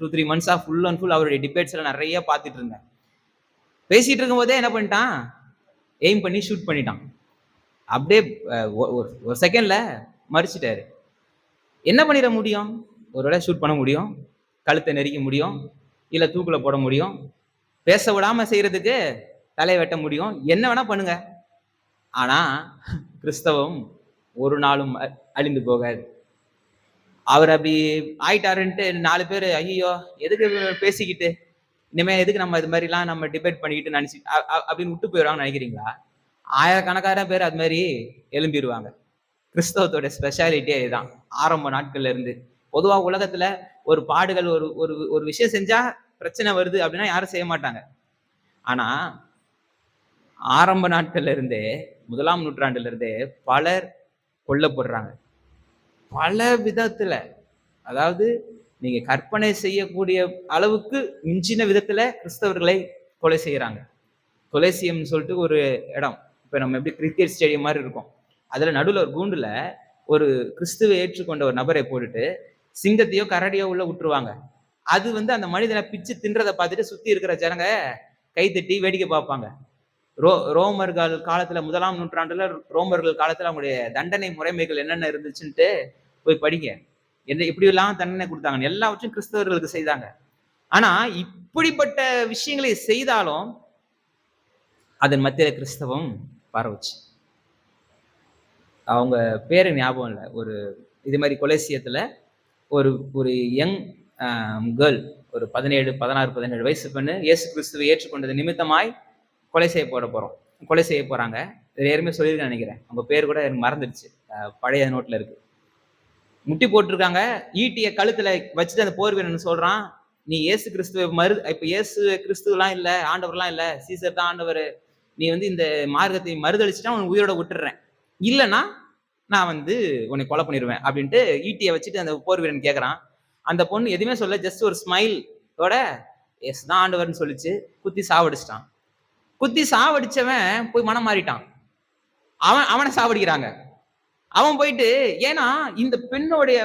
2-3 மந்த்ஸா ஃபுல் அண்ட் ஃபுல் அவருடைய டிபேட்ஸ் எல்லாம் நிறைய பார்த்துட்டு இருந்தேன். பேசிட்டு இருக்கும் போதே என்ன பண்ணிட்டான், எய்ம் பண்ணி ஷூட் பண்ணிட்டான். அப்படியே ஒரு செகண்ட்ல மறிச்சிட்டாரு. என்ன பண்ணிட முடியும்? ஒருவேளை ஷூட் பண்ண முடியும், கழுத்தை நெரிக்க முடியும், இல்ல தூக்குல போட முடியும், பேச விடாம செய்யறதுக்கு தலை வெட்ட முடியும், என்ன வேணா பண்ணுங்க. ஆனா கிறிஸ்தவம் ஒரு நாளும் அழிந்து போகாது. அவர் அப்படி ஆயிட்டாருன்ட்டு 4 பேர் ஐயோ எதுக்கு பேசிக்கிட்டு, இனிமே எதுக்கு நம்ம இது மாதிரி எல்லாம் நம்ம டிபேட் பண்ணிக்கிட்டு நினைச்சு அப்படின்னு விட்டு போயிடுவாங்கன்னு நினைக்கிறீங்களா? ஆயிரக்கணக்கான பேர் அது மாதிரி எழும்பிடுவாங்க. கிறிஸ்தவத்தோட ஸ்பெஷாலிட்டியே இதுதான். ஆரம்ப நாட்கள்ல இருந்து பொதுவா உலகத்துல ஒரு பாடுகள், ஒரு விஷயம் செஞ்சா பிரச்சனை வருது அப்படின்னா யாரும் செய்ய மாட்டாங்க. ஆனா ஆரம்ப நாட்கள்ல இருந்தே, 1ஆம் நூற்றாண்டுல இருந்தே பலர் கொல்லப்படுறாங்க. பல விதத்துல, அதாவது நீங்க கற்பனை செய்யக்கூடிய அளவுக்கு மிஞ்சின விதத்துல கிறிஸ்தவர்களை கொலை செய்யறாங்க. கொலேசியம்னு சொல்லிட்டு ஒரு இடம், இப்ப நம்ம எப்படி கிரிக்கெட் ஸ்டேடியம் மாதிரி இருக்கும், அதுல நடுவுல ஒரு கூண்டுல ஒரு கிறிஸ்துவை ஏற்றுக்கொண்ட ஒரு நபரை போட்டுட்டு சிங்கத்தையோ கரடியோ உள்ள விட்டுருவாங்க. அது வந்து அந்த மனிதனை பிச்சு தின்றதை பார்த்துட்டு சுத்தி இருக்கிற ஜனங்க கைத்தட்டி வேடிக்கை பார்ப்பாங்க. ரோமர்கள் காலத்துல, 1ஆம் நூற்றாண்டுல ரோமர்கள் காலத்துல அவங்களுடைய தண்டனை முறைமைகள் என்னென்ன இருந்துச்சுன்ட்டு போய் படிங்க. என்ன இப்படி எல்லாம் தண்டனை கொடுத்தாங்க, எல்லாவற்றையும் கிறிஸ்தவர்களுக்கு செய்தாங்க. ஆனா இப்படிப்பட்ட விஷயங்களை செய்தாலும் அதன் மத்தியில கிறிஸ்தவம் பரவுச்சு. அவங்க பேரு ஞாபகம் இல்லை. ஒரு இது மாதிரி கொலேசியத்துல ஒரு ஒரு யங் கேர்ள், ஒரு 17, 16, 17 வயசு பெண்ணு இயேசு கிறிஸ்துவை ஏற்றுக்கொண்டது நிமித்தமாய் கொலை செய்ய போறாங்க. ஏற்கனவே சொல்லியிருக்கேன் நினைக்கிறேன், அவங்க பேர் கூட எனக்கு மறந்துடுச்சு, பழைய நோட்ல இருக்கு. முட்டி போட்டிருக்காங்க, ஈட்டிய கழுத்துல வச்சுட்டு அந்த போர் வீரன் சொல்றான், நீ இயேசு கிறிஸ்துவ இப்ப இயேசு கிறிஸ்துவெல்லாம் இல்ல, ஆண்டவர்லாம் இல்ல, சீசர் தான் ஆண்டவர், நீ வந்து இந்த மார்க்கத்தை மறுதளிச்சுட்டா உன் உயிரோட விட்டுறேன், இல்லைன்னா நான் வந்து உன்னை கொலை பண்ணிடுவேன் அப்படின்ட்டு ஈட்டியை வச்சுட்டு அந்த போர் வீரன் கேட்கறான். அந்த பொண்ணு எதுவுமே சொல்ல, ஜஸ்ட் ஒரு ஸ்மைலோட எஸ் தான் ஆண்டவர்னு சொல்லிச்சு, குத்தி சாவடிச்சிட்டான். குத்தி சாவடிச்சவன் போய் மனம் மாறிட்டான், அவனை சாவடிக்கிறாங்க. அவன் போயிட்டு, ஏன்னா இந்த பெண்ணோடைய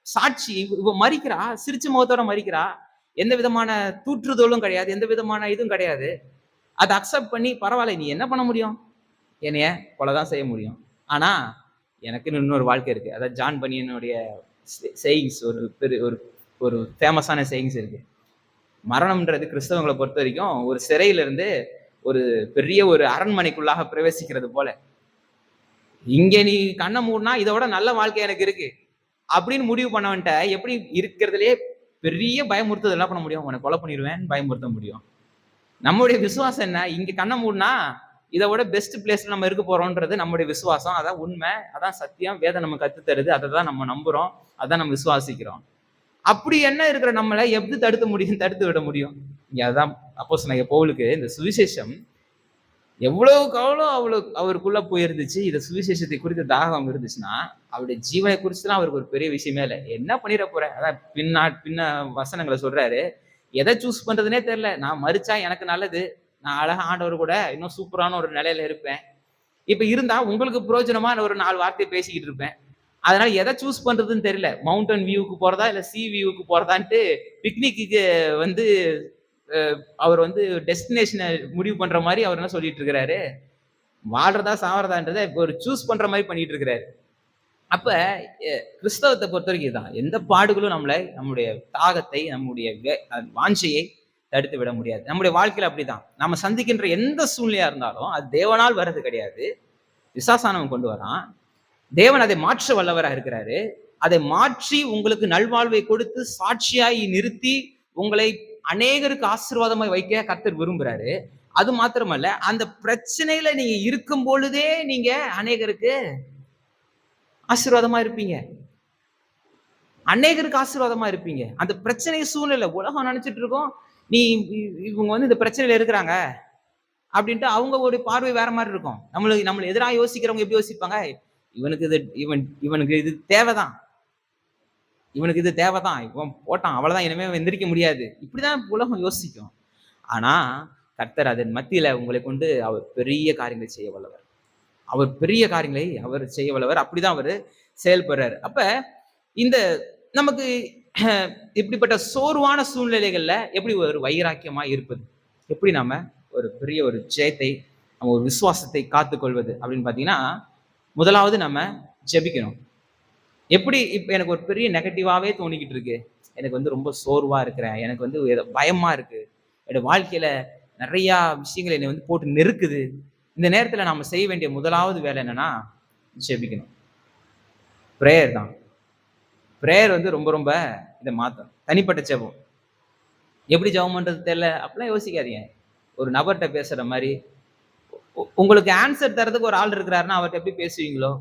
சாட்சி, இவ மறிக்கிறா, சிரிச்ச முகத்தோட மறிக்கிறா, எந்த விதமான தூற்றுதலும் கிடையாது, எந்த விதமான இதுவும் கிடையாது, அதை அக்செப்ட் பண்ணி பரவாயில்ல, நீ என்ன பண்ண முடியும், என்னைய கொலைதான் செய்ய முடியும், ஆனா எனக்கு இன்னொரு வாழ்க்கை இருக்கு. அதாவது ஜான் பனியனுடைய சேயிங்ஸ், ஒரு ஒரு ஃபேமஸான சேயிங்ஸ் இருக்கு. மரணம்ன்றது கிறிஸ்தவங்களை பொறுத்த வரைக்கும் ஒரு சிறையில இருந்து ஒரு பெரிய ஒரு அரண்மனைக்குள்ளாக பிரவேசிக்கிறது போல. இங்க நீ கண்ணை மூடினா இதோட நல்ல வாழ்க்கை எனக்கு இருக்கு அப்படின்னு முடிவு பண்ணவன்ட்ட எப்படி இருக்கிறதுலே பெரிய பயமுறுத்தது என்ன பண்ண முடியும், உனக்கு கொலை பண்ணிடுவேன் பயமுறுத்த முடியும். நம்முடைய விசுவாசம் என்ன, இங்க கண்ணை மூடினா இதை விட பெஸ்ட் பிளேஸ்ல நம்ம இருக்க போறோம்ன்றது நம்முடைய விசுவாசம். அதான் உண்மை, அதான் சத்தியம், வேதம் நம்ம கத்து தருது, அதை தான் நம்ம நம்புறோம், அதான் நம்ம விசுவாசிக்கிறோம். அப்படி என்ன இருக்கிற நம்மளை எப்படி தடுத்து விட முடியும்? இங்க அதான் அப்போஸ்தலனாகிய பவுலுக்கு இந்த சுவிசேஷம் எவ்வளவுக்கு அவ்வளோ அவருக்குள்ள போயிருந்துச்சு. இந்த சுவிசேஷத்தை குறித்த தாகம் இருந்துச்சுன்னா அவருடைய ஜீவனை குறிச்சுலாம் அவருக்கு ஒரு பெரிய விஷயமே இல்லை. என்ன பண்ணிட போறேன், அதான் பின்ன வசனங்களை சொல்றாரு, எதை சூஸ் பண்றதுனே தெரியல, நான் மறிச்சா எனக்கு நல்லது, நான் அழகா ஆண்டவர் கூட இன்னும் சூப்பரான ஒரு நிலையில இருப்பேன், இப்ப இருந்தா உங்களுக்கு பிரயோஜனமான ஒரு 4 வார்த்தையை பேசிக்கிட்டு இருப்பேன், அதனால எதை சூஸ் பண்றதுன்னு தெரியல, மவுண்டன் வியூவுக்கு போறதா இல்ல சி வியூவுக்கு போறதான்ட்டு பிக்னிக்கு வந்து அவர் வந்து டெஸ்டினேஷனை முடிவு பண்ற மாதிரி அவர் என்ன சொல்லிட்டு இருக்கிறாரு, வாழ்றதா சாவறதான்றதை ஒரு சூஸ் பண்ற மாதிரி பண்ணிட்டு இருக்கிறாரு. அப்ப கிறிஸ்தவத்தை பொறுத்த வரைக்கும் தான், எந்த பாடுகளும் நம்முடைய தாகத்தை, நம்முடைய வாஞ்சையை தடுத்து விட முடியாது. நம்முடைய வாழ்க்கையில அப்படிதான், நம்ம சந்திக்கின்ற எந்த சூழ்நிலையா இருந்தாலும் அது தேவனால் வர்றது கிடையாது, பிசாசானவன் கொண்டு வரான். தேவன் அதை மாற்ற வல்லவராக இருக்கிறாரு. அதை மாற்றி உங்களுக்கு நல்வாழ்வை கொடுத்து சாட்சியாய் நிறுத்தி உங்களை அநேகருக்கு ஆசீர்வாதமாய் வைக்க கர்த்தர் விரும்புறாரு. அது மாத்திரமல்ல, அந்த பிரச்சனையில நீங்க இருக்கும் பொழுதே நீங்க அநேகருக்கு ஆசீர்வாதமா இருப்பீங்க, அநேகருக்கு ஆசீர்வாதமா இருப்பீங்க. அந்த பிரச்சனை சூழ்நிலை உலகம் நினைச்சிட்டு இருக்கோம், நீ இவங்க வந்து இந்த பிரச்சனையில இருக்கிறாங்க அப்படின்ட்டு அவங்க ஒரு பார்வை வேற மாதிரி இருக்கும். நம்மளை எதிராக யோசிக்கிறவங்க எப்படி யோசிப்பாங்க, இவனுக்கு இது தேவைதான், இவன் போட்டான் அவ்வளவுதான், இனிமே எந்திரிக்க முடியாது, இப்படிதான் உலகம் யோசிக்கும். ஆனா கர்த்தர் அதன் மத்தியில உங்களை கொண்டு அவர் பெரிய காரியங்களை செய்ய வல்லவர், அவர் செய்ய வல்லவர், அப்படிதான் அவர் செயல்படுறாரு. அப்ப இந்த நமக்கு இப்படிப்பட்ட சோர்வான சூழ்நிலைகள்ல எப்படி ஒரு வைராக்கியமா இருப்பது, எப்படி நாம ஒரு பெரிய ஒரு ஜெயத்தை, நம்ம ஒரு விசுவாசத்தை காத்துக்கொள்வது அப்படின்னு பாத்தீங்கன்னா, முதலாவது நம்ம ஜெபிக்கணும். எப்படி இப்ப எனக்கு ஒரு பெரிய நெகட்டிவாவே தோணிக்கிட்டு இருக்கு, எனக்கு வந்து ரொம்ப சோர்வா இருக்கிறேன், எனக்கு வந்து பயமா இருக்கு, என்னோட வாழ்க்கையில நிறைய விஷயங்கள் என்னை வந்து போட்டு நெருக்குது, இந்த நேரத்துல நாம செய்ய வேண்டிய முதலாவது வேலை என்னன்னா ஜெபிக்கணும். பிரேயர் தான். பிரேயர் வந்து ரொம்ப ரொம்ப இதை மாத்தும். தனிப்பட்ட ஜெபம், எப்படி ஜெபம் பண்றது தெரியல அப்படிலாம் யோசிக்காதீங்க. ஒரு நபர்கிட்ட பேசுற மாதிரி, உங்களுக்கு ஆன்சர் தரதுக்கு ஒரு ஆள் இருக்கிறாருன்னா அவர்கிட்ட எப்படி பேசுவீங்களோ,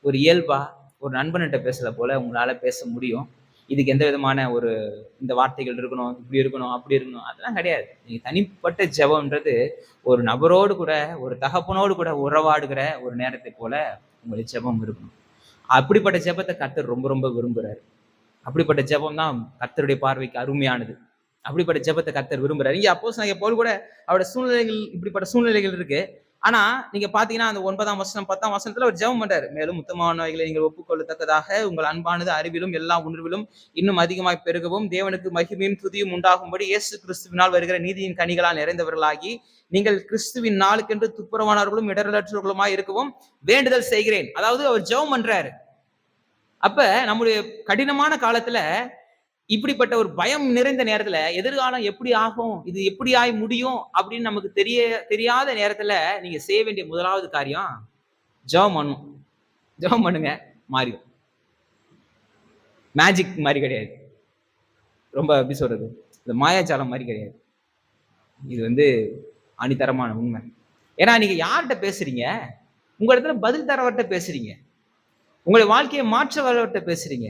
ஒரு இயல்பா ஒரு நண்பன்கிட்ட பேசுறத போல உங்களால பேச முடியும். இதுக்கு எந்த விதமான ஒரு இந்த வார்த்தைகள் இருக்கணும், இப்படி இருக்கணும், அப்படி இருக்கணும், அதெல்லாம் கிடையாது. நீங்க தனிப்பட்ட ஜெபம்ன்றது ஒரு நபரோடு கூட, ஒரு தகப்பனோடு கூட உறவாடுகிற ஒரு நேரத்தை போல உங்களுடைய ஜெபம் இருக்கணும். அப்படிப்பட்ட ஜெபத்தை கர்த்தர் ரொம்ப ரொம்ப விரும்புறாரு. அப்படிப்பட்ட ஜெபம் தான் கர்த்தருடைய பார்வைக்கு அருமையானது. அப்படிப்பட்ட ஜெபத்தை கர்த்தர் விரும்புறாரு. இங்க அப்போஸ்தலனாகிய பவுல் கூட அவருடைய சூழ்நிலைகள் இப்படிப்பட்ட சூழ்நிலைகள் இருக்கு. ஆனா நீங்க பாத்தீங்கன்னா அந்த 9ஆம் வசனம் 10ஆம் வசனத்துல அவர் ஜெபம் பண்றாரு. மேலும் உத்தமமானவைகளை நீங்கள் ஒப்புக்கொள்ளத்தக்கதாக உங்கள் அன்பானது அறிவிலும் எல்லா உணர்விலும் இன்னும் அதிகமாய் பெருகவும் தேவனுக்கு மகிமையும் துதியும் உண்டாகும்படி இயேசு கிறிஸ்துவினால் வருகிற நீதியின் கனிகளால் நிறைந்தவர்களாகி நீங்கள் கிறிஸ்துவின் நாளுக்கென்று துப்புரவானவர்களும் இடரலற்றவர்களுமாய் இருக்கவும் வேண்டுதல் செய்கிறேன். அதாவது அவர் ஜெபம் பண்றாரு. அப்ப நம்முடைய கடினமான காலத்துல இப்படிப்பட்ட ஒரு பயம் நிறைந்த நேரத்துல எதிர்காலம் எப்படி ஆகும், இது எப்படி ஆகி முடியும் அப்படின்னு நமக்கு தெரியாத நேரத்துல நீங்க செய்ய வேண்டிய முதலாவது காரியம் ஜெபம் பண்ணும். ஜெபம் பண்ணுங்க, மாறிடும். மேஜிக் மாதிரி கிடையாது. ரொம்ப எப்படி சொல்றது, இந்த மாயாஜாலம் மாதிரி கிடையாது. இது அணிதரமான உண்மை. ஏன்னா நீங்க யார்கிட்ட பேசுறீங்க? உங்க இடத்துல பதில் தரவர்கிட்ட பேசுறீங்க. உங்களுடைய வாழ்க்கையை மாற்றவர்கிட்ட பேசுறீங்க.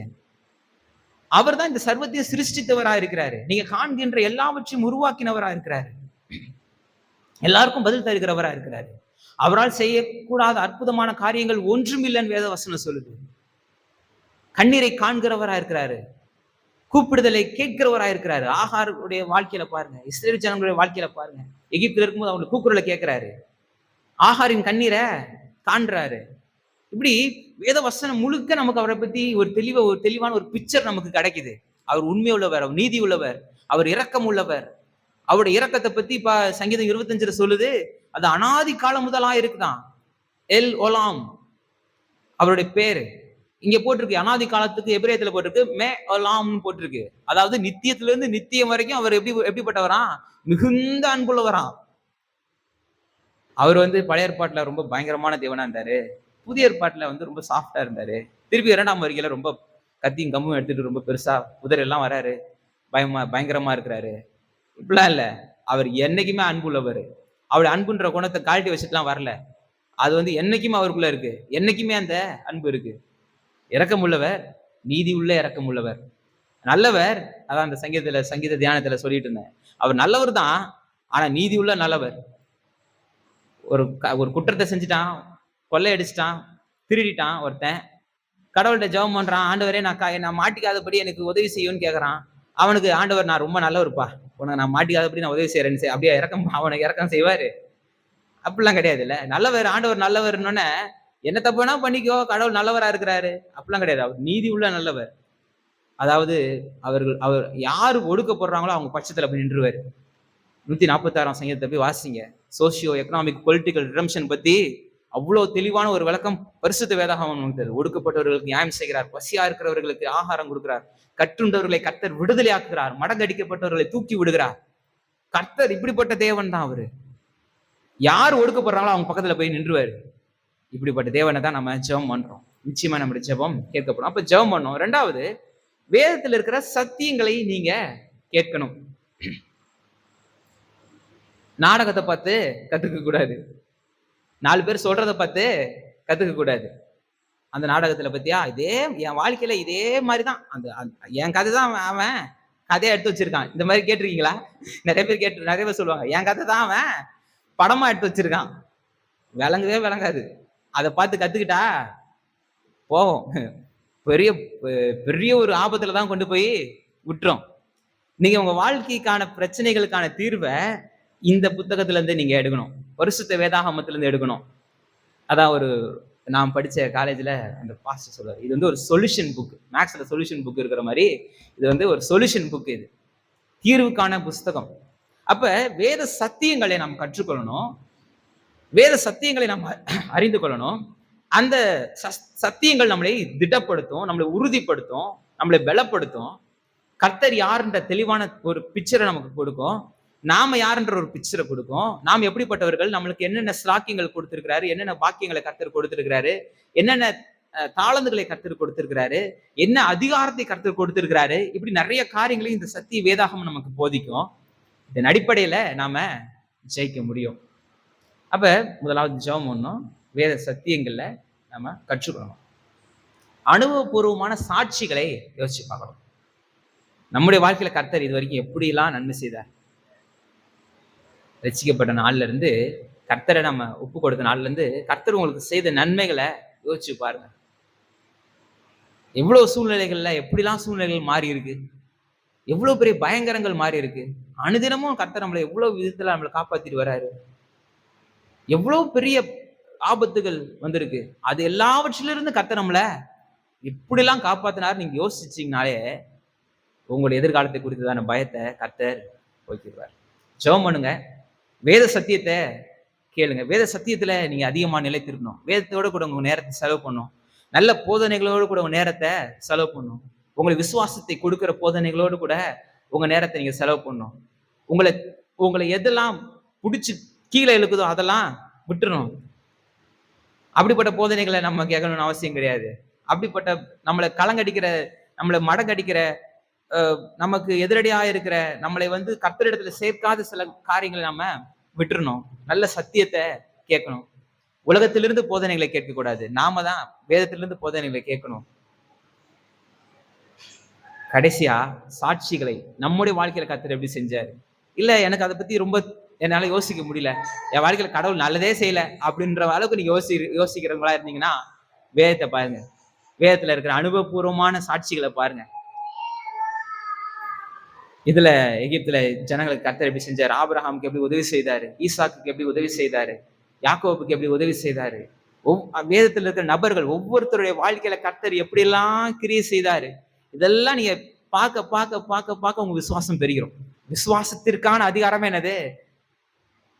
அவர் தான் இந்த சர்வத்தையும் சிருஷ்டித்தவரா இருக்கிறாரு. நீங்க காண்கின்ற எல்லாவற்றையும் உருவாக்கினவரா இருக்கிறாரு. எல்லாருக்கும் பதில் தருகிறவரா இருக்கிறாரு. அவரால் செய்யக்கூடாத அற்புதமான காரியங்கள் ஒன்றும் இல்லைன்னு வேத வசனம் சொல்லுது. கண்ணீரை காண்கிறவரா இருக்கிறாரு. கூப்பிடுதலை கேட்கிறவரா இருக்கிறாரு. ஆகாருடைய வாழ்க்கையில பாருங்க, இஸ்ரேல் ஜனங்களுடைய வாழ்க்கையில பாருங்க. எகிப்தில் இருக்கும்போது அவங்களுக்கு கூக்குரலை கேட்கிறாரு. ஆகாரின் கண்ணீரை காண்றாரு. இப்படி வேத வசனம் முழுக்க நமக்கு அவரை பத்தி ஒரு தெளிவான ஒரு பிக்சர் நமக்கு கிடைக்குது. அவர் உண்மை உள்ளவர், அவர் நீதி உள்ளவர், அவர் இரக்கம் உள்ளவர். அவருடைய இரக்கத்தை பத்தி இப்ப சங்கீதம் 25 சொல்லுது, அது அனாதி காலம் முதலா இருக்குதான். எல் ஒலாம் அவருடைய பேரு இங்க போட்டிருக்கு. அனாதி காலத்துக்கு எபிரேயத்துல போட்டிருக்கு, மே ஒலாம்னு போட்டிருக்கு. அதாவது நித்தியத்துல இருந்து நித்தியம் வரைக்கும் அவர் எப்படிப்பட்டவரா? மிகுந்த அன்புள்ளவரா. அவர் பழைய ஏற்பாட்டுல ரொம்ப பயங்கரமான தேவனா இருந்தாரு. புதிய ஏற்பாட்டுல ரொம்ப சாஃப்டா இருந்தாரு. திருப்பி 2ஆம் வருகையில ரொம்ப கத்தியும் கம்மும் எடுத்துட்டு ரொம்ப பெருசா எல்லாம் வராரு. பயங்கரமா இருக்கிறாரு. இப்படிலாம் இல்ல. அவர் என்னைக்குமே அன்புள்ளவர். அவருடைய அன்புன்ற குணத்தை கால்ட்டி வச்சுட்டுலாம் வரல. அது என்னைக்குமே அவருக்குள்ள இருக்கு. என்னைக்குமே அந்த அன்பு இருக்கு. இரக்கம் உள்ளவர், நீதி உள்ள இரக்கம் உள்ளவர், நல்லவர். அதான் அந்த சங்கீத தியானத்துல சொல்லிட்டு இருந்தேன். அவர் நல்லவர் தான், ஆனா நீதி உள்ள நல்லவர். ஒரு குற்றத்தை செஞ்சுட்டான், கொள்ளையடிச்சிட்டான், திருடிட்டான் ஒருத்தன். கடவுள்கிட்ட ஜெபம் பண்றான், ஆண்டவரே நான் மாட்டிக்காதபடி எனக்கு உதவி செய்யும்னு கேட்கறான். அவனுக்கு ஆண்டவர் நான் ரொம்ப நல்லவருப்பா, உனக்கு நான் மாட்டிக்காதபடி நான் உதவி செய்யறேன்னு அப்படியே அவனுக்கு இறக்கம் செய்வாரு? அப்படிலாம் கிடையாது இல்ல. நல்லவர், ஆண்டவர் நல்லவர்னு என்ன தப்புனா பண்ணிக்கோ, கடவுள் நல்லவரா இருக்கிறாரு அப்படிலாம் கிடையாது. அவர் நீதி உள்ள நல்லவர். அதாவது அவர் யாரு ஒடுக்கப்படுறாங்களோ அவங்க பட்சத்துல போய் நின்றுவாரு. 146ஆம் சங்கீதத்தை போய் வாசிங்க. சோசியோ எக்கனாமிக் பொலிட்டிக்கல் ரிடம்ஷன் பத்தி அவ்வளவு தெளிவான ஒரு விளக்கம் பரிசுத்த வேதாகமம் தருது. ஒடுக்கப்பட்டவர்களுக்கு நியாயம் செய்கிறார், பசியா இருக்கிறவர்களுக்கு ஆகாரம் கொடுக்கிறார், கட்டுண்டவர்களை கர்த்தர் விடுதலை ஆக்குகிறார், மடங்கடிக்கப்பட்டவர்களை தூக்கி விடுகிறார். கர்த்தர் இப்படிப்பட்ட தேவன் தான் அவரு. யார் ஒடுக்கப்படுறாங்களோ அவங்க பக்கத்துல போய் நின்றுவாரு. இப்படிப்பட்ட தேவனை தான் நம்ம ஜெபம் பண்றோம். நிச்சயமா நம்முடைய ஜெபம் கேட்கப்படும். அப்ப ஜெபம் பண்ணோம். 2வது, வேதத்துல இருக்கிற சத்தியங்களை நீங்க கேட்கணும். நாடகத்தை பார்த்து கத்துக்க கூடாது. 4 பேர் சொல்றதை பார்த்து கத்துக்க கூடாது. அந்த நாடகத்துல பத்தியா, இதே என் வாழ்க்கையில இதே மாதிரிதான் என் கதை தான் அவன் கதையை எடுத்து வச்சிருக்கான். இந்த மாதிரி கேட்டிருக்கீங்களா? நிறைய பேர் சொல்லுவாங்க, என் கதை தான் அவன் படமா எடுத்து வச்சிருக்கான். விளங்கவே விளங்காது. அதை பார்த்து கத்துக்கிட்டா போவோம் பெரிய பெரிய ஒரு ஆபத்துல தான் கொண்டு போய் விட்டுரும். நீங்க உங்க வாழ்க்கைக்கான பிரச்சனைகளுக்கான தீர்வை இந்த புத்தகத்துல இருந்து நீங்க எடுக்கணும். பரிசுத்த வேதாகமத்துல இருந்து எடுக்கணும். அதான் நான் படிச்ச காலேஜ்ல அந்த பாஸ்டர் சொல்றாரு, இது ஒரு சொல்யூஷன் புக். மேக்ஸ்ல சொல்யூஷன் புக் இருக்கிற மாதிரி இது ஒரு சொல்யூஷன் புக். இது தீர்வுக்கான புஸ்தகம். அப்ப வேத சத்தியங்களை நாம் கற்றுக்கொள்ளணும். வேத சத்தியங்களை நாம் அறிந்து கொள்ளணும். அந்த சத்தியங்கள் நம்மளை திடப்படுத்தும், நம்மளை உறுதிப்படுத்தும், நம்மளை பலப்படுத்தும். கர்த்தர் யாருன்ற தெளிவான ஒரு பிக்சரை நமக்கு கொடுக்கும். நாம யாருன்ற ஒரு பிக்சரை கொடுக்கும். நாம் எப்படிப்பட்டவர்கள், நம்மளுக்கு என்னென்ன ஸ்லாக்கியங்கள் கொடுத்திருக்கிறாரு, என்னென்ன வாக்கியங்களை கர்த்தர் கொடுத்திருக்கிறாரு, என்னென்ன தாளந்துகளை கர்த்தர் கொடுத்திருக்கிறாரு, என்ன அதிகாரத்தை கர்த்தர் கொடுத்திருக்கிறாரு, இப்படி நிறைய காரியங்களை இந்த சத்திய வேதாகமம் நமக்கு போதிக்கும். இதன் அடிப்படையில நாம ஜெயிக்க முடியும். அப்ப முதலாவது ஜெபம் பண்ணணும். வேத சத்தியங்கள்ல நம்ம கற்றுக்கொள்ளணும். அனுபவபூர்வமான சாட்சிகளை யோசிச்சு பார்க்கணும். நம்முடைய வாழ்க்கையில கர்த்தர் இது வரைக்கும் எப்படிலாம் நன்மை செய்தார். ரட்சிக்கப்பட்ட நாள்ல இருந்து, கர்த்தரை நம்ம ஒப்பு கொடுத்த நாள்ல இருந்து கர்த்தர் உங்களுக்கு செய்த நன்மைகளை யோசிச்சு பாருங்க. எவ்வளவு சூழ்நிலைகள்ல எப்படிலாம் சூழ்நிலைகள் மாறி இருக்கு, எவ்வளவு பெரிய பயங்கரங்கள் மாறி இருக்கு. அனுதினமும் கர்த்தர் நம்மளை எவ்வளவு விதத்துல நம்மளை காப்பாத்திட்டு வராரு. எவ்வளவு பெரிய ஆபத்துகள் வந்திருக்கு. அது எல்லாவற்றிலிருந்து கர்த்தர் நம்மள எப்படிலாம் காப்பாத்தினார் நீங்க யோசிச்சீங்கனாலே உங்களுடைய எதிர்காலத்தை குறித்ததான பயத்தை கர்த்தர் போக்கிடுவார். ஜெபம் பண்ணுங்க. வேத சத்தியத்தை கேளுங்க. வேத சத்தியத்துல நீங்க அதிகமா நிலைத்திருக்கணும். வேதத்தோட கூட உங்க நேரத்தை செலவு பண்ணணும். நல்ல போதனைகளோடு கூட உங்க நேரத்தை செலவு பண்ணணும். உங்களுக்கு விசுவாசத்தை கொடுக்கிற போதனைகளோடு கூட உங்க நேரத்தை நீங்க செலவு பண்ணணும். உங்களை உங்களை எதெல்லாம் பிடிச்சு கீழே இழுக்குதோ அதெல்லாம் விட்டுறணும். அப்படிப்பட்ட போதனைகளை நம்ம கேட்கணும்னு அவசியம் கிடையாது. அப்படிப்பட்ட நம்மளை கலங்கடிக்கிற, நம்மளை மடங்கடிக்கிற, நமக்கு எதிரடியா இருக்கிற, நம்மளை கர்த்தரிடத்துல சேர்க்காத சில காரியங்களை நம்ம விட்டுறணும். நல்ல சத்தியத்தை கேட்கணும். உலகத்திலிருந்து போதனைகளை கேட்க கூடாது. நாம தான் வேதத்திலிருந்து போதனைகளை கேட்கணும். கடைசியா சாட்சிகளை நம்முடைய வாழ்க்கையில கர்த்தர் எப்படி செஞ்சாரு, இல்ல எனக்கு அதை பத்தி ரொம்ப என்னால யோசிக்க முடியல, என் வாழ்க்கையில கடவுள் நல்லதே செய்யல அப்படின்ற அளவுக்கு நீங்க யோசிக்கிறவங்களா இருந்தீங்கன்னா வேதத்தை பாருங்க. வேதத்துல இருக்கிற அனுபவபூர்வமான சாட்சிகளை பாருங்க. இதுல எகிப்துல ஜனங்களுக்கு கர்த்தர் எப்படி செஞ்சாரு, ஆபிரகாமுக்கு எப்படி உதவி செய்தாரு, ஈசாக்குக்கு எப்படி உதவி செய்தாரு, யாக்கோபுக்கு எப்படி உதவி செய்தாரு, வேதத்துல இருக்கிற நபர்கள் ஒவ்வொருத்தருடைய வாழ்க்கையில கர்த்தர் எப்படி எல்லாம் கிரியை செய்தாரு, இதெல்லாம் நீங்க பார்க்க பார்க்க பார்க்க பார்க்க உங்க விசுவாசம் பெருகிறோம். விசுவாசத்திற்கான அதிகாரமே என்னது?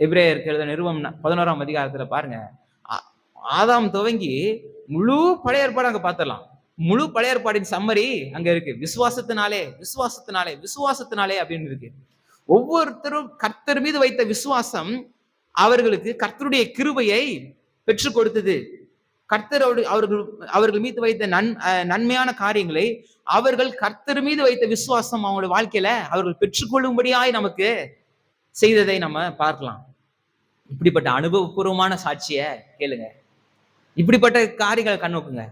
எபிரேயருக்கு எழுதின நிருபம் 11ஆம் அதிகாரத்துல பாருங்க. ஆதாம் துவங்கி முழு பழைய ஏற்பாடு அங்க பார்த்துடலாம். முழு பழைய ஏற்பாடின் சம்மரி அங்க இருக்கு. விசுவாசத்தினாலே விசுவாசத்தினாலே விசுவாசத்தினாலே அப்படின்னு இருக்கு. ஒவ்வொருத்தரும் கர்த்தர் மீது வைத்த விசுவாசம் அவர்களுக்கு கர்த்தருடைய கிருபையை பெற்றுக் கொடுத்தது. கர்த்தர் அவர்கள் மீது வைத்த நன்மையான காரியங்களை அவர்கள் கர்த்தர் மீது வைத்த விசுவாசம் அவங்களுடைய வாழ்க்கையில அவர்கள் பெற்றுக்கொள்ளும்படியாய் நமக்கு செய்ததை நம்ம பார்க்கலாம். இப்படிப்பட்ட அனுபவபூர்வமான சாட்சிய கேளுங்க. இப்படிப்பட்ட காரியங்களை கண்ணோக்குங்க.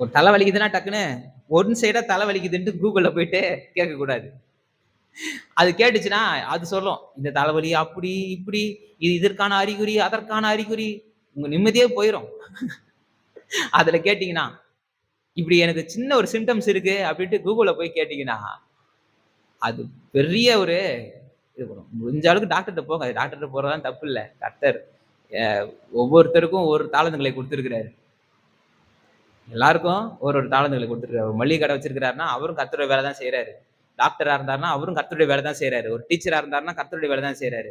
ஒரு தலை வலிக்குதுன்னா டக்குன்னு ஒன் சைடா தலை வலிக்குதுன்ட்டு கூகுள்ல போயிட்டு கேட்க கூடாது. அது கேட்டுச்சுன்னா அது சொல்லும், இந்த தலைவலி அப்படி இப்படி, இது இதற்கான அறிகுறி அதற்கான அறிகுறி, உங்க நிம்மதியே போயிடும். அதுல கேட்டீங்கன்னா இப்படி எனக்கு சின்ன ஒரு சிம்டம்ஸ் இருக்கு அப்படின்ட்டு கூகுள்ல போய் கேட்டீங்கன்னா அது பெரிய ஒரு இது வரும். முடிஞ்ச அளவுக்கு டாக்டர்கிட்ட போங்க. டாக்டர்கிட்ட போறதான் தப்பு இல்லை. கர்த்தர் ஒவ்வொருத்தருக்கும் ஒரு தாளந்துகளை கொடுத்துருக்கிறாரு. எல்லாருக்கும் ஒரு தாளந்துகளை கொடுத்துருக்காரு. ஒரு மளிகை கடை வச்சிருக்கிறாருன்னா அவரும் கர்த்தருடைய வேலை தான் செய்யறாரு. டாக்டரா இருந்தாருன்னா அவரும் கர்த்தருடைய வேலை தான் செய்யறாரு. ஒரு டீச்சரா இருந்தாருன்னா கர்த்தருடைய வேலை தான் செய்யறாரு.